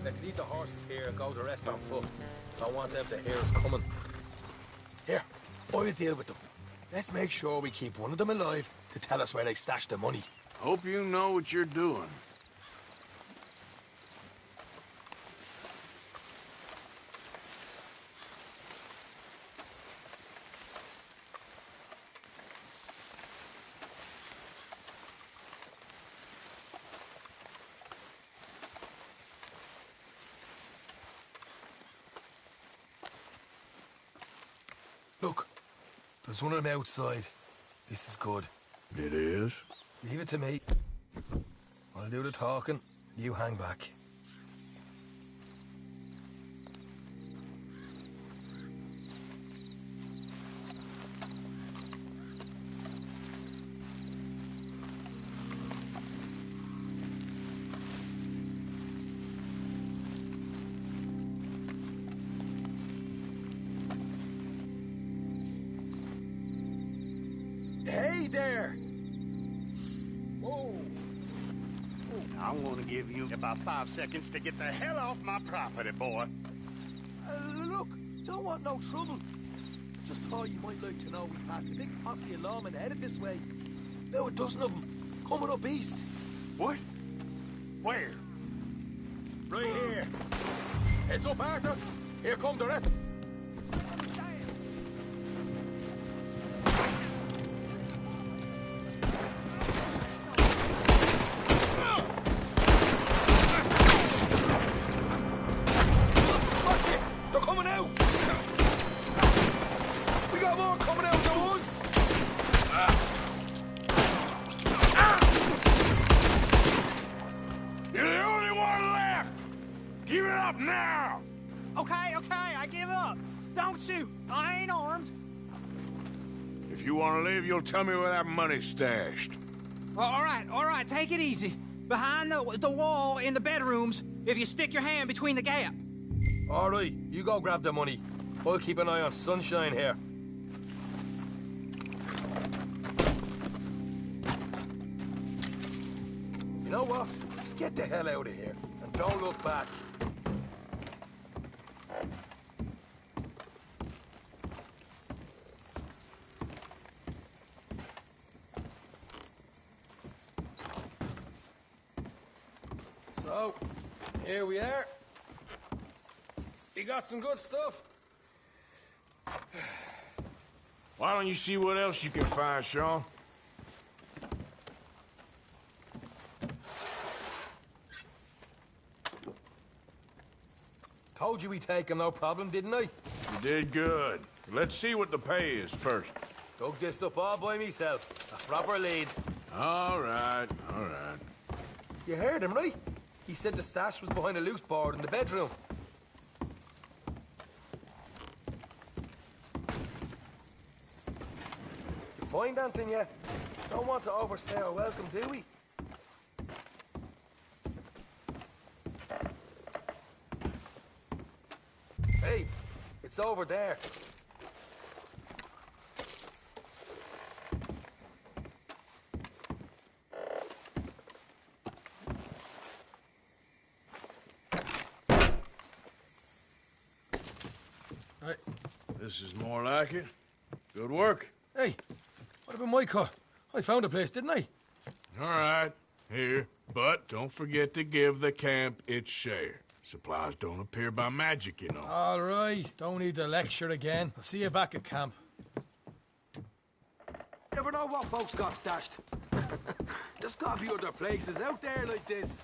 Let's leave the horses here and go the rest on foot. Don't want them to hear us coming. Here, I'll deal with them. Let's make sure we keep one of them alive to tell us where they stashed the money. Hope you know what you're doing. Look, there's one of them outside. This is good. It is? Leave it to me. I'll do the talking. You hang back. Hey there! Whoa! I want to give you about 5 seconds to get the hell off my property, boy. Look, don't want no trouble. Just thought you might like to know we passed a big posse of lawmen headed this way. About a dozen of them, coming up east. What? Where? Right here. Heads up, Arthur. Here come the rest. shoot. I ain't armed. If you want to live, you'll tell me where that money's stashed. All right, take it easy. Behind the wall in the bedrooms, if you stick your hand between the gap. All right, you go grab the money. I'll keep an eye on Sunshine here. You know what? Just get the hell out of here and don't look back. So, here we are. You got some good stuff. Why don't you see what else you can find, Sean? Told you we'd take him, no problem, didn't I? You did good. Let's see what the pay is first. Dug this up all by myself. A proper lead. All right, all right. You heard him, right? He said the stash was behind a loose board in the bedroom. You find anything yet? Don't want to overstay our welcome, do we? Hey, it's over there. Hey, this is more like it. Good work. Hey, what about my car? I found a place, didn't I? All right, here. But don't forget to give the camp its share. Supplies don't appear by magic, you know. All right, don't need to lecture again. I'll see you back at camp. Never know what folks got stashed. There's gotta be other places out there like this.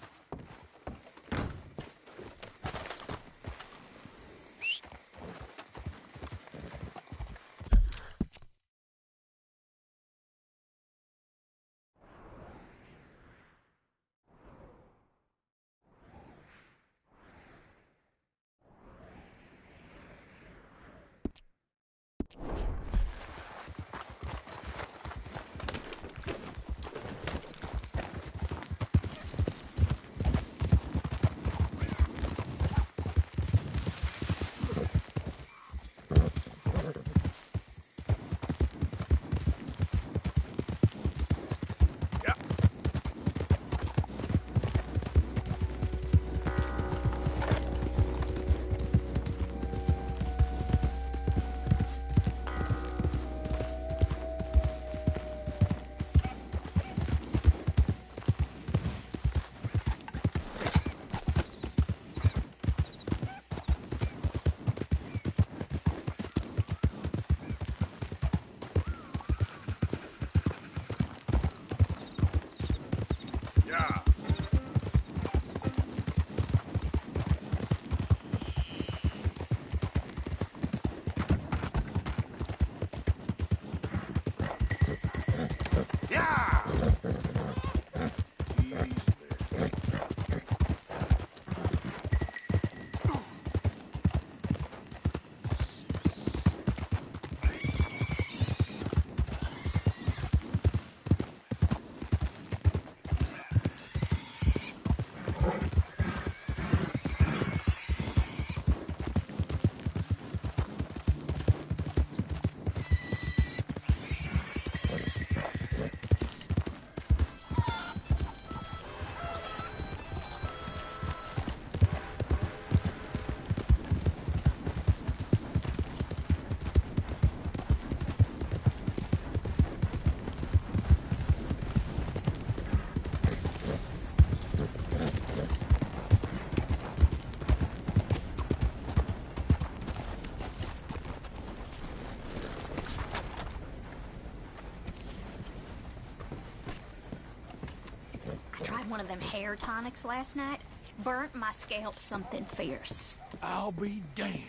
One of them hair tonics last night. Burnt my scalp something fierce. I'll be damned.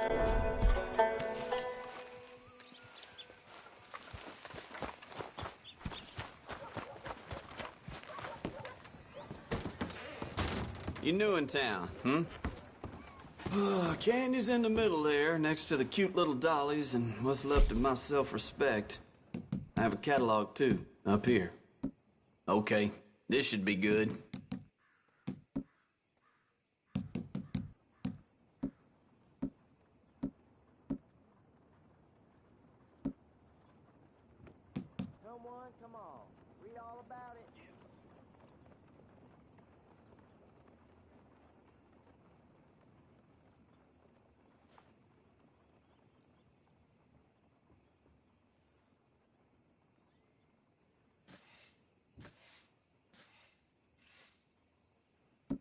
You new in town, hmm? Candy's in the middle there, next to the cute little dollies and what's left of my self-respect. I have a catalog, too, up here. Okay, this should be good. Someone, come on. Read all about it.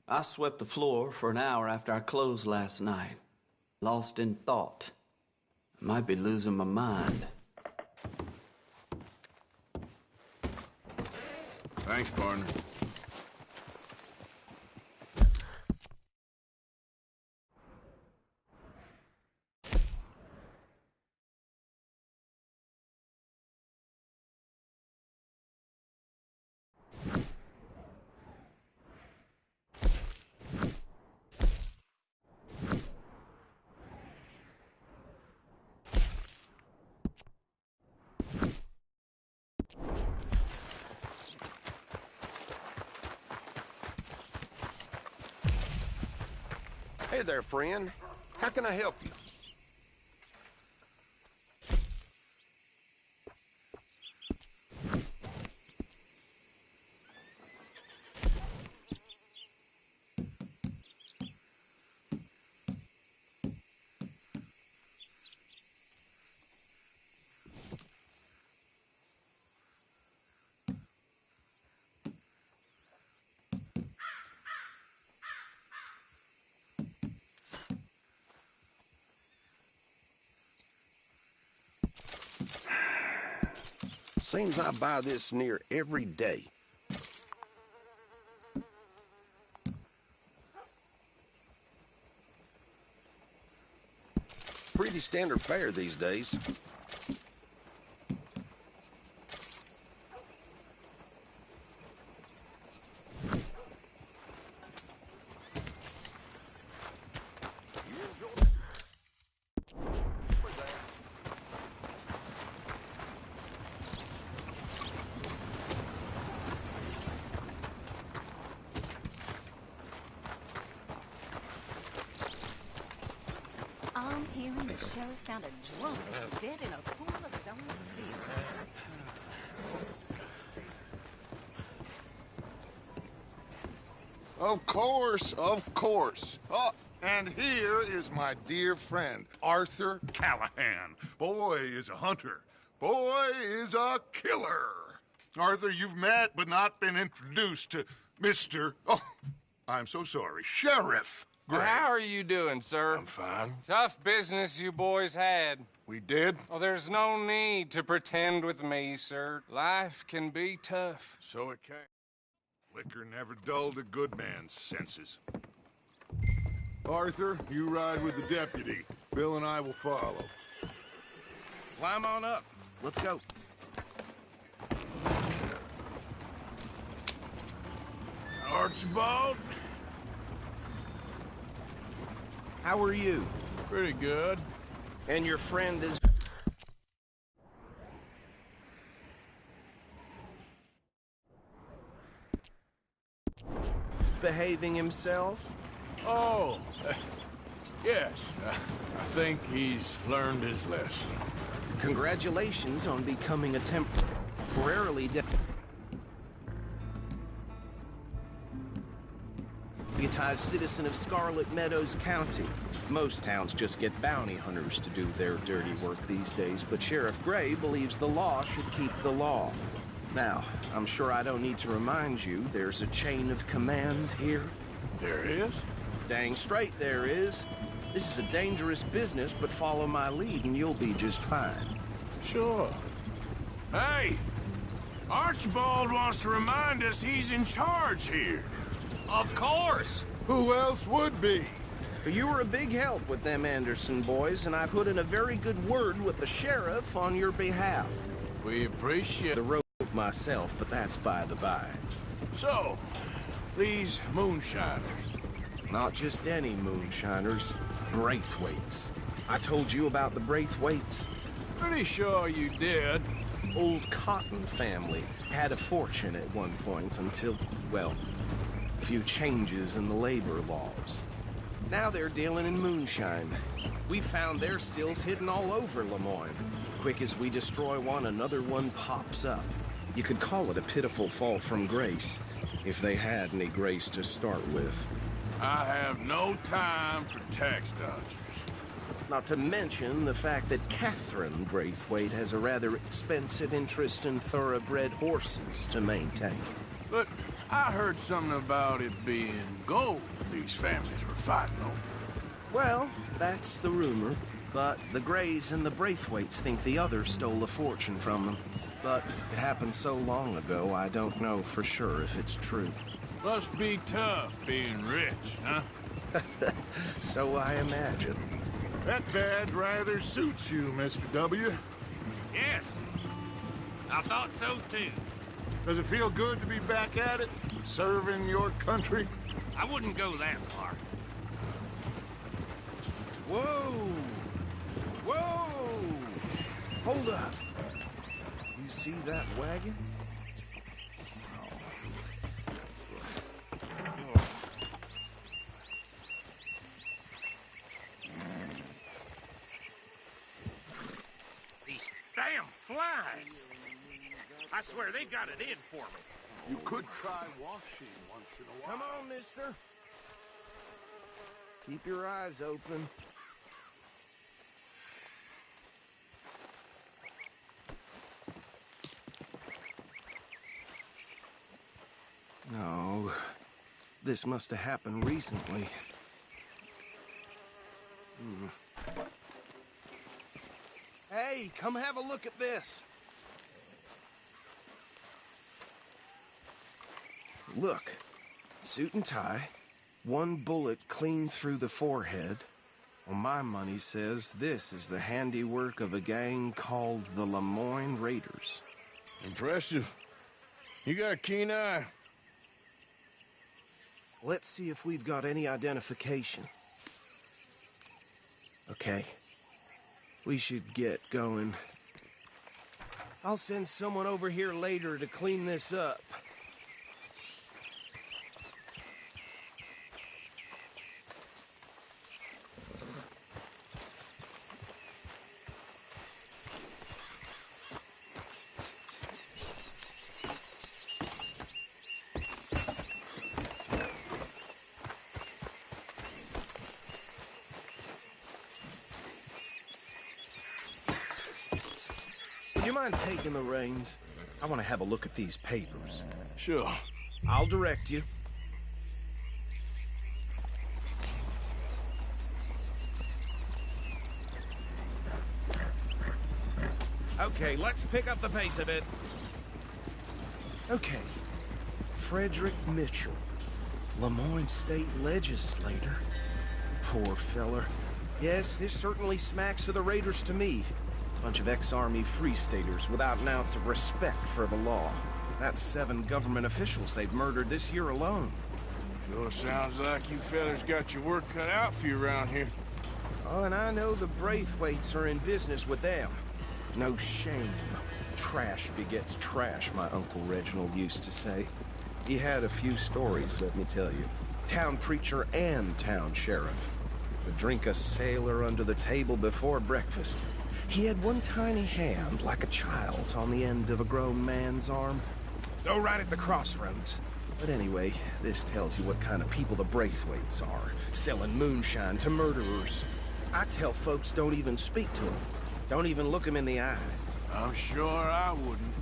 I swept the floor for an hour after I closed last night. Lost in thought. I might be losing my mind. Thanks, partner. Hey there, friend. How can I help you? Seems I buy this near every day. Pretty standard fare these days. I'm hearing the sheriff found a drunk dead in a pool of his own beer. Of course, of course. Oh, and here is my dear friend, Arthur Callahan. Boy is a hunter. Boy is a killer. Arthur, you've met but not been introduced to Mr. Oh, I'm so sorry, Sheriff Gray. How are you doing, sir? I'm fine. Tough business you boys had. We did? Oh, there's no need to pretend with me, sir. Life can be tough. So it can. Liquor never dulled a good man's senses. Arthur, you ride with the deputy. Bill and I will follow. Climb on up. Let's go. Archibald? How are you? Pretty good. And your friend is... behaving himself? Oh, yes. I think he's learned his lesson. Congratulations on becoming a temporarily deputized citizen of Scarlet Meadows County. Most towns just get bounty hunters to do their dirty work these days, but Sheriff Gray believes the law should keep the law. Now, I'm sure I don't need to remind you there's a chain of command here. There is? Dang straight there is. This is a dangerous business, but follow my lead and you'll be just fine. Sure. Hey! Archibald wants to remind us he's in charge here. Of course! Who else would be? You were a big help with them Anderson boys, and I put in a very good word with the sheriff on your behalf. We appreciate the road myself, but that's by the by. So, these moonshiners. Not just any moonshiners, Braithwaites. I told you about the Braithwaites? Pretty sure you did. Old Cotton family had a fortune at one point until, well, a few changes in the labor laws. Now they're dealing in moonshine. We found their stills hidden all over Lemoyne. Quick as we destroy one, another one pops up. You could call it a pitiful fall from grace, if they had any grace to start with. I have no time for tax dodgers. Not to mention the fact that Catherine Braithwaite has a rather expensive interest in thoroughbred horses to maintain. But I heard something about it being gold these families were fighting over. Well, that's the rumor. But the Greys and the Braithwaites think the others stole a fortune from them. But it happened so long ago, I don't know for sure if it's true. Must be tough being rich, huh? So I imagine. That badge rather suits you, Mr. W. Yes. I thought so, too. Does it feel good to be back at it, serving your country? I wouldn't go that far. Whoa! Whoa! Hold up. You see that wagon? These damn flies! I swear they got it in for me. You could try washing once in a while. Come on, mister. Keep your eyes open. No, this must have happened recently. Hey, come have a look at this. Look, suit and tie, one bullet clean through the forehead. Well, my money says this is the handiwork of a gang called the Lemoyne Raiders. Impressive. You got a keen eye. Let's see if we've got any identification. Okay. We should get going. I'll send someone over here later to clean this up. Would you mind taking the reins? I want to have a look at these papers. Sure. I'll direct you. Okay, let's pick up the pace a bit. Okay. Frederick Mitchell, Lemoyne State Legislator. Poor feller. Yes, this certainly smacks of the Raiders to me. Bunch of ex-Army Free Staters without an ounce of respect for the law. That's 7 government officials they've murdered this year alone. Sure sounds like you fellas got your work cut out for you around here. Oh, and I know the Braithwaites are in business with them. No shame. Trash begets trash, my Uncle Reginald used to say. He had a few stories, let me tell you. Town preacher and town sheriff. Would drink a sailor under the table before breakfast. He had one tiny hand, like a child's, on the end of a grown man's arm. Go right at the crossroads. But anyway, this tells you what kind of people the Braithwaites are. Selling moonshine to murderers. I tell folks don't even speak to them. Don't even look them in the eye. I'm sure I wouldn't.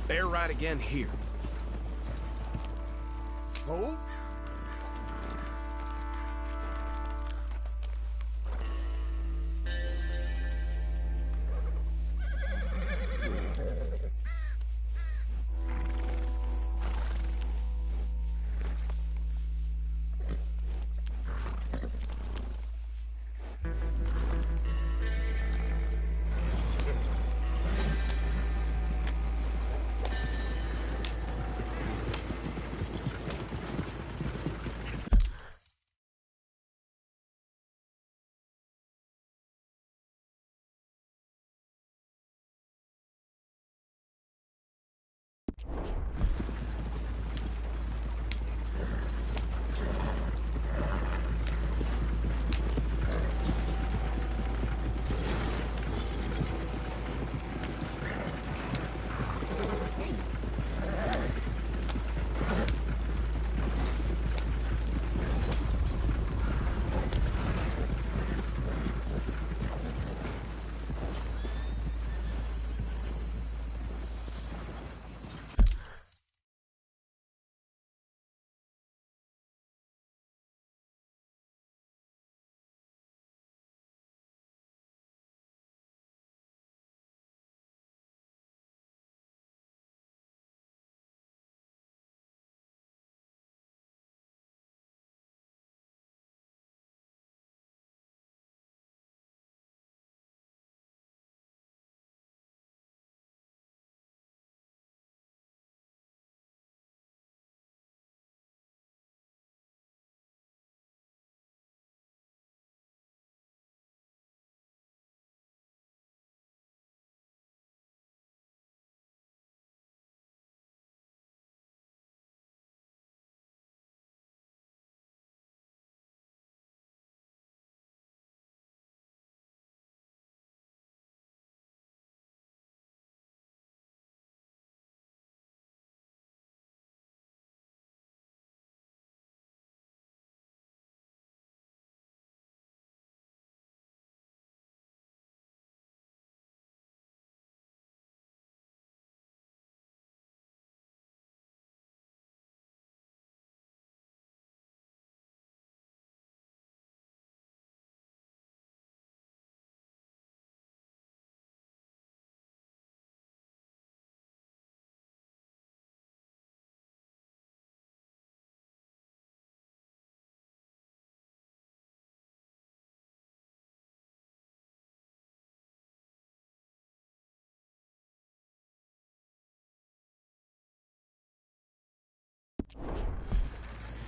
Bear right again here. Hold.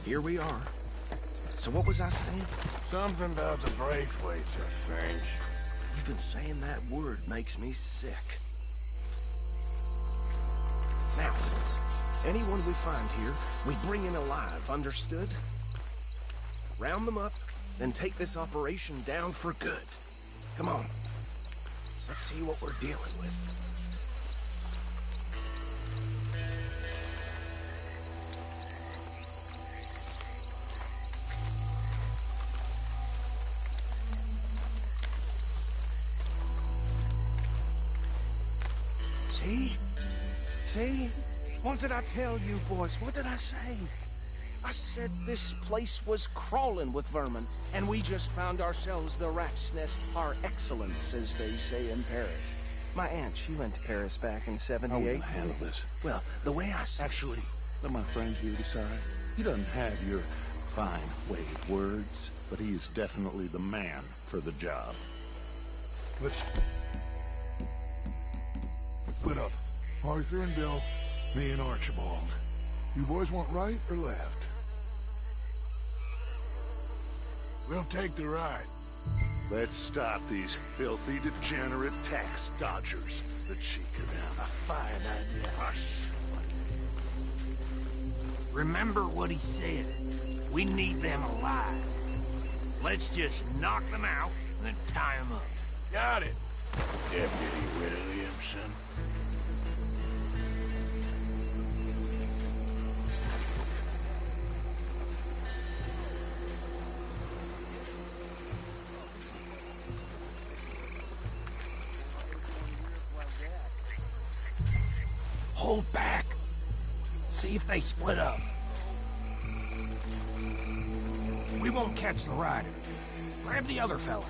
Here we are. So what was I saying? Something about the Braithwaites, I think. Even saying that word makes me sick. Now, anyone we find here, we bring in alive, understood? Round them up, then take this operation down for good. Come on. Let's see what we're dealing with. See? See? What did I tell you, boys? What did I say? I said this place was crawling with vermin, and we just found ourselves the rat's nest par excellence, as they say in Paris. My aunt, she went to Paris back in '78. How will I handle this? Well, the way I see... Actually, let my friend here decide. He doesn't have your fine way of words, but he is definitely the man for the job. Let's split up. Arthur and Bill, me and Archibald. You boys want right or left? We'll take the right. Let's stop these filthy, degenerate tax dodgers. The cheek of them. A fine idea. Hush. Remember what he said. We need them alive. Let's just knock them out and then tie them up. Got it, Deputy Williamson. Hold back. See if they split up. We won't catch the rider. Grab the other fella.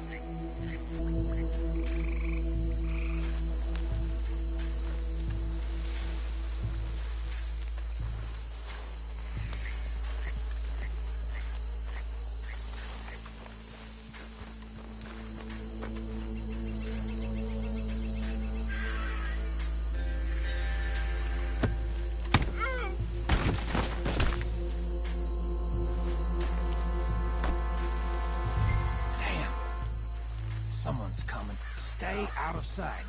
Someone's coming. Stay out of sight.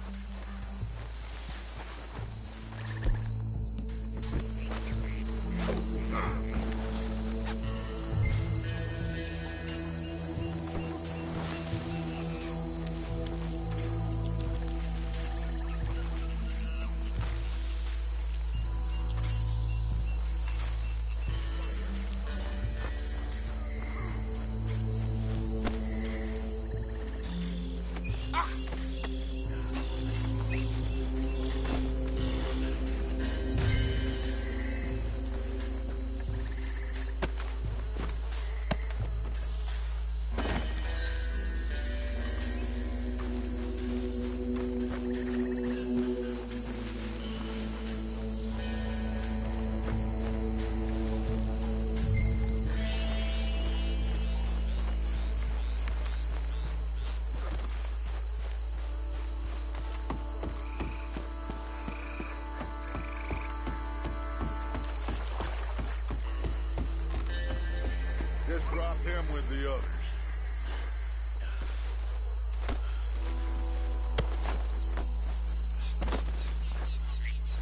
Just drop him with the others.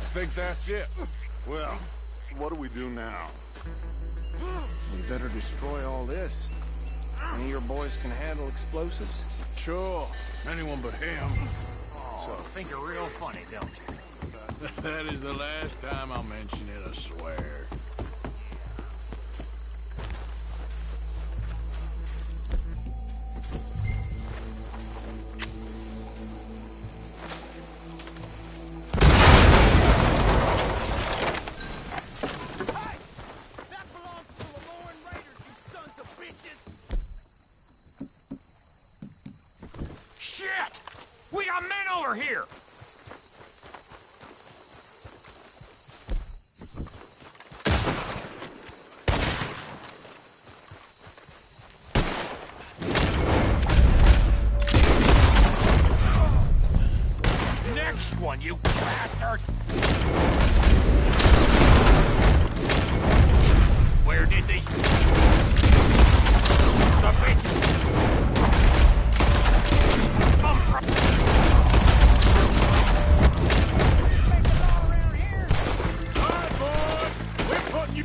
I think that's it. Well, what do we do now? We better destroy all this. Any of your boys can handle explosives? Sure. Anyone but him. Oh, I think you're real funny, don't you? That is the last time I'll mention it, I swear. Shit! We got men over here! Next one, you bastard! Where did these... the bitches... come from? All right, boys. We're putting you...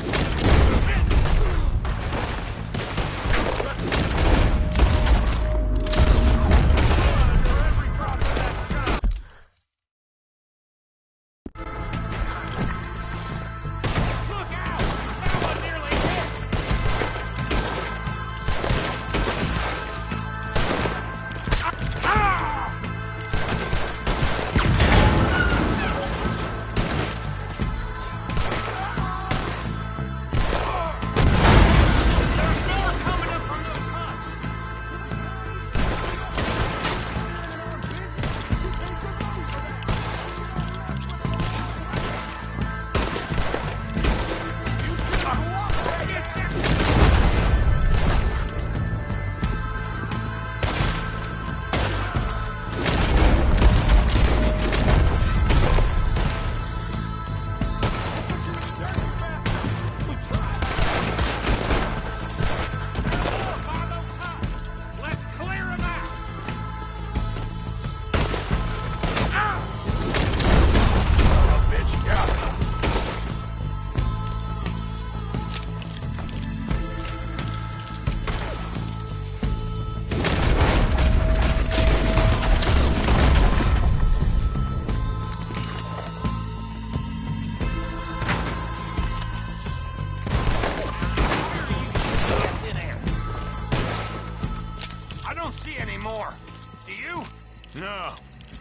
No.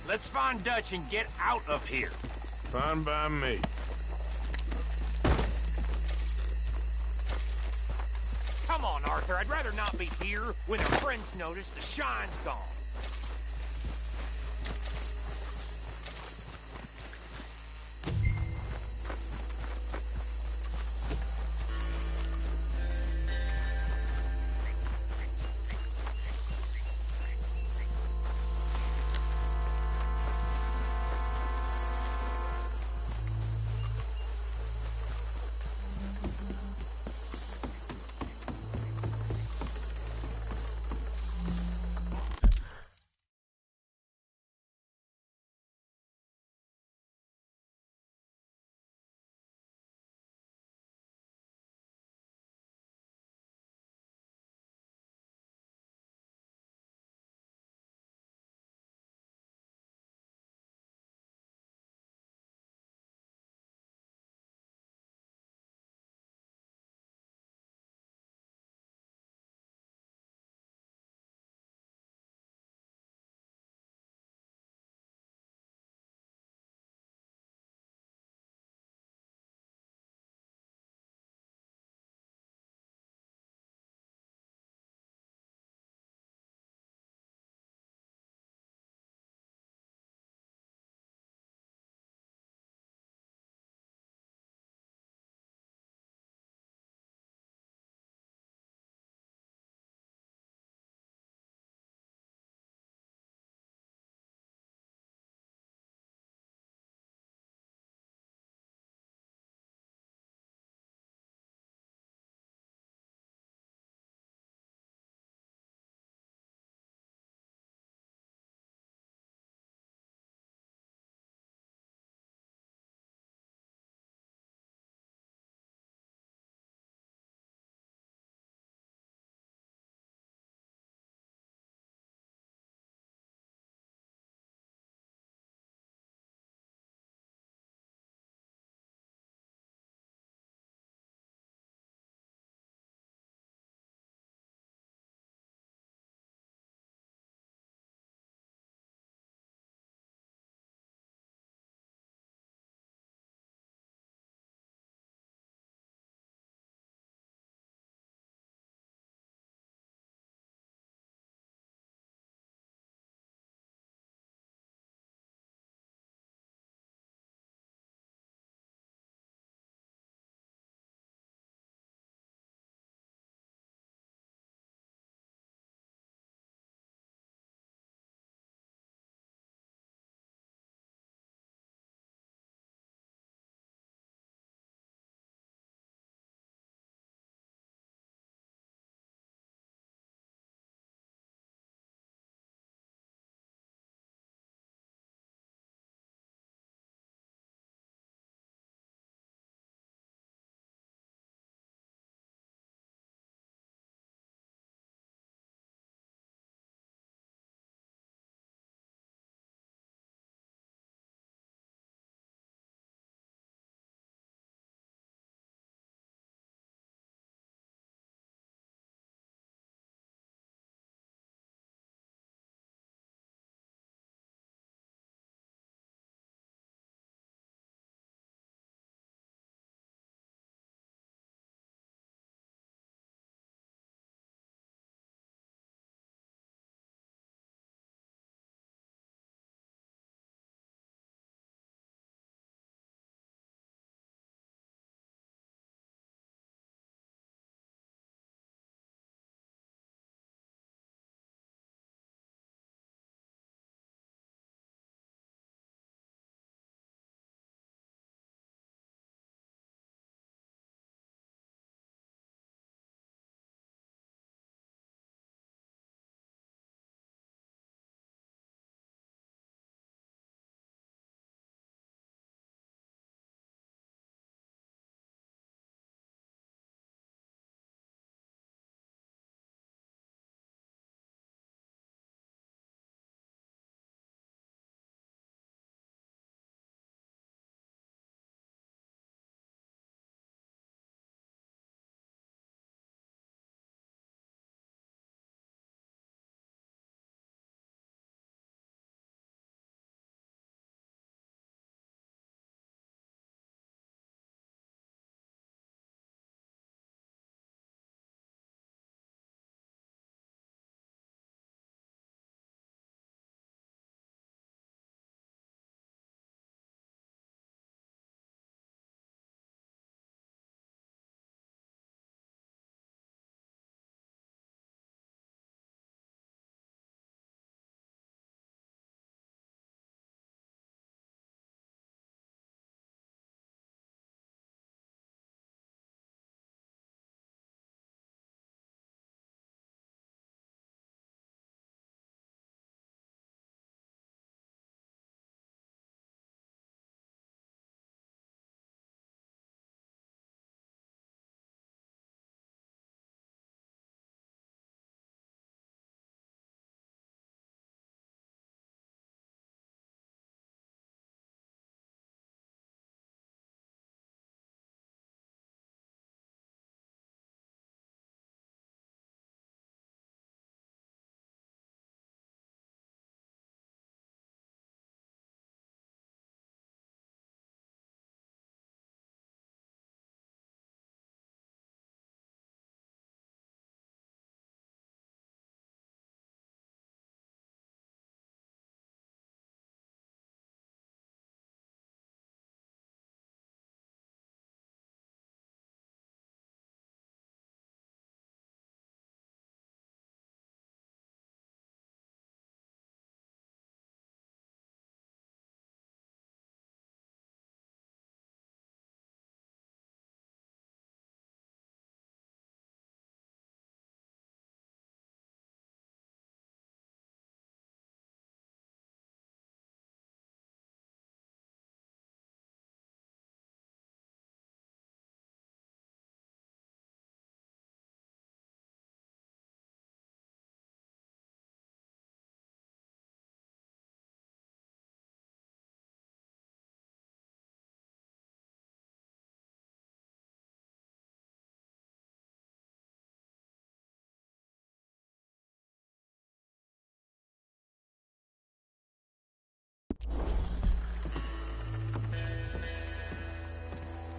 Let's find Dutch and get out of here. Fine by me. Come on, Arthur. I'd rather not be here when our friends notice the shine's gone.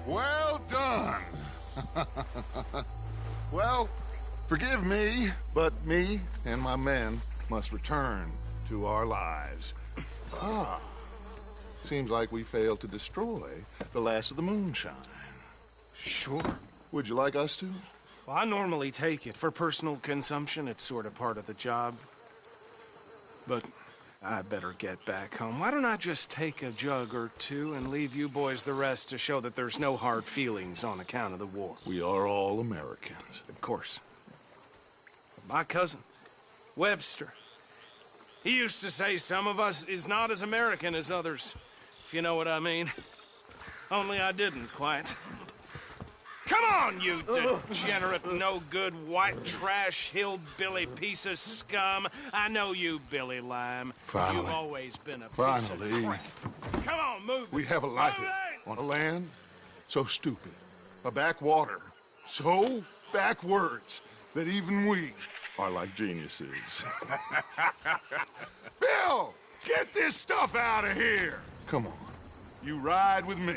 Well done. Well, forgive me, but me and my men must return to our lives. Ah. Seems like we failed to destroy the last of the moonshine. Sure. Would you like us to? Well, I normally take it. For personal consumption, it's sort of part of the job. But I better get back home. Why don't I just take a jug or two and leave you boys the rest to show that there's no hard feelings on account of the war? We are all Americans. Of course. My cousin, Webster, he used to say some of us is not as American as others, if you know what I mean. Only I didn't quite. Come on, you degenerate, no-good, white trash, hillbilly piece of scum. I know you, Billy Lime. Finally. You've always been a piece of crap. Come on, move it. We have a life on a land so stupid, a backwater so backwards that even we are like geniuses. Bill, get this stuff out of here. Come on, you ride with me.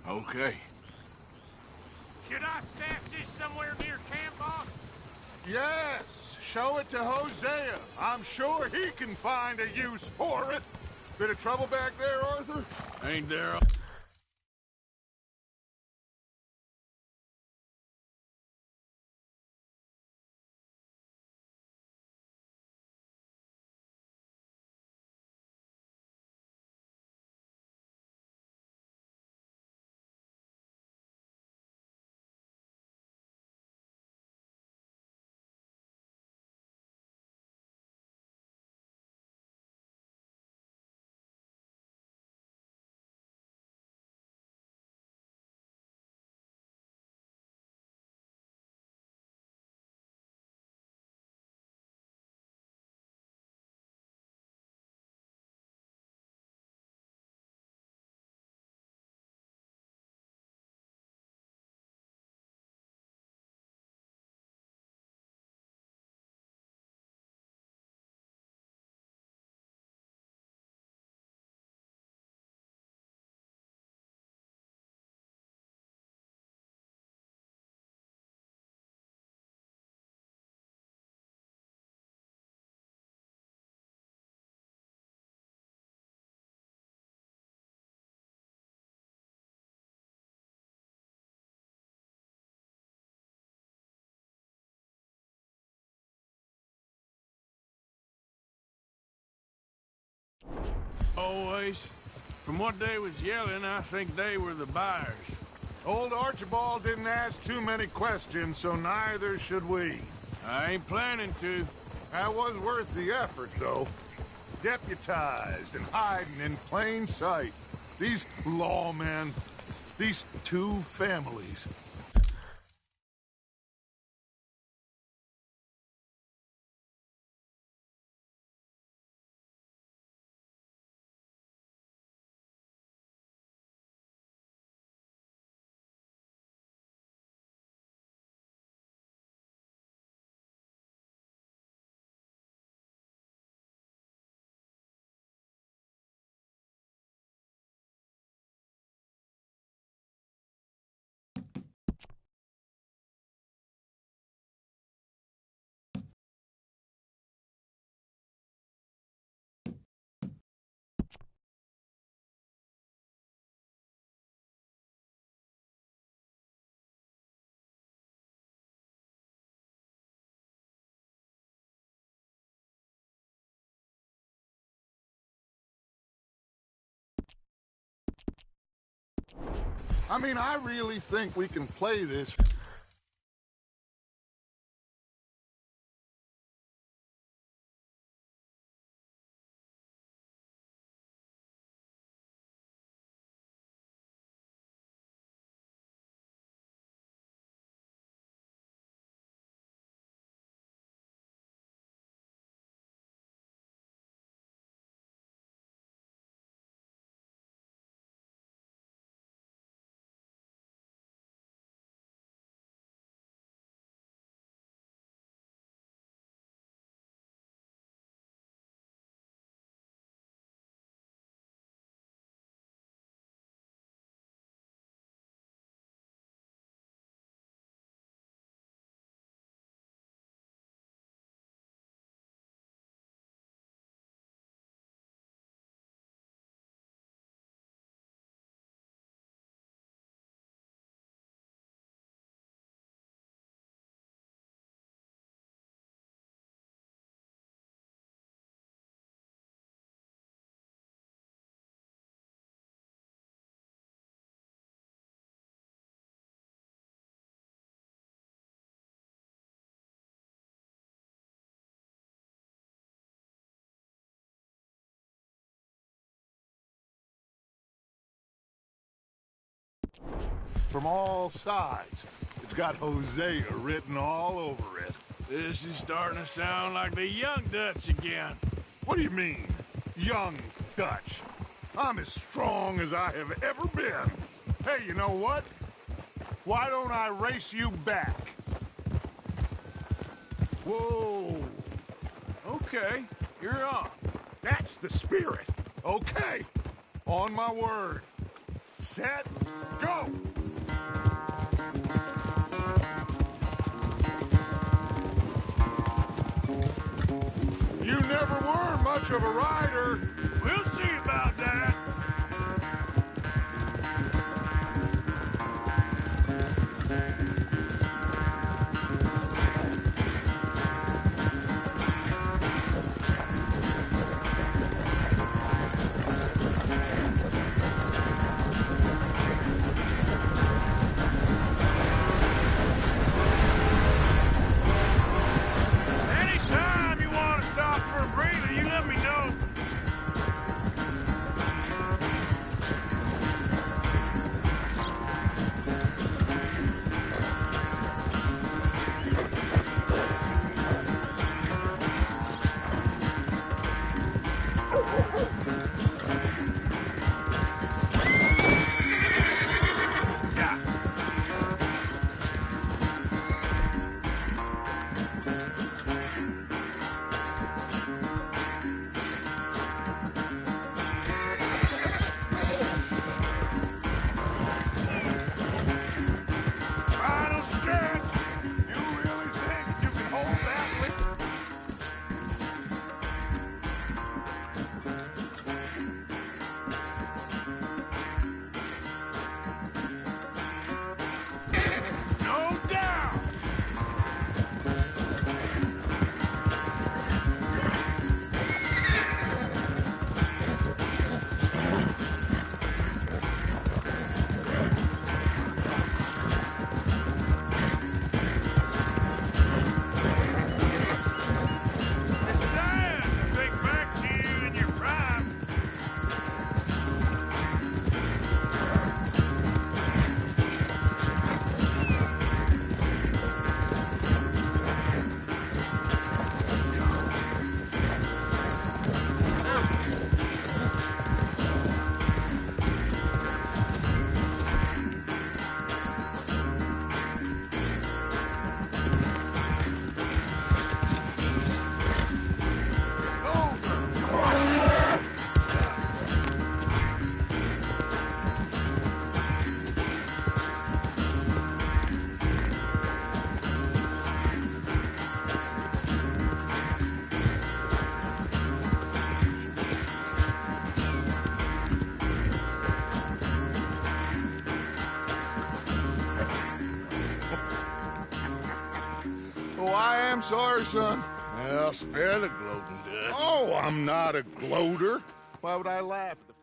Okay. Should I stash this somewhere near camp, boss? Yes, show it to Hosea. I'm sure he can find a use for it. Bit of trouble back there, Arthur? Ain't there? Always. From what they was yelling, I think they were the buyers. Old Archibald didn't ask too many questions, so neither should we. I ain't planning to. That was worth the effort, though. Deputized and hiding in plain sight. These lawmen, these two families. I mean, I really think we can play this From all sides. It's got Hosea written all over it. This is starting to sound like the young Dutch again. What do you mean, young Dutch? I'm as strong as I have ever been. Hey, you know what? Why don't I race you back? Whoa. Okay, you're on. That's the spirit. Okay. On my word. Set, go! You never were much of a rider. We'll see about that. Anytime you want to stop for a breather, you let me know. Final stretch. You really think you can hold that liquor? No doubt. It's sad to think back to you in your prime. Oh, I am sorry, son. Well, spare the gloating, Dutch. Oh, I'm not a gloater. Why would I laugh at the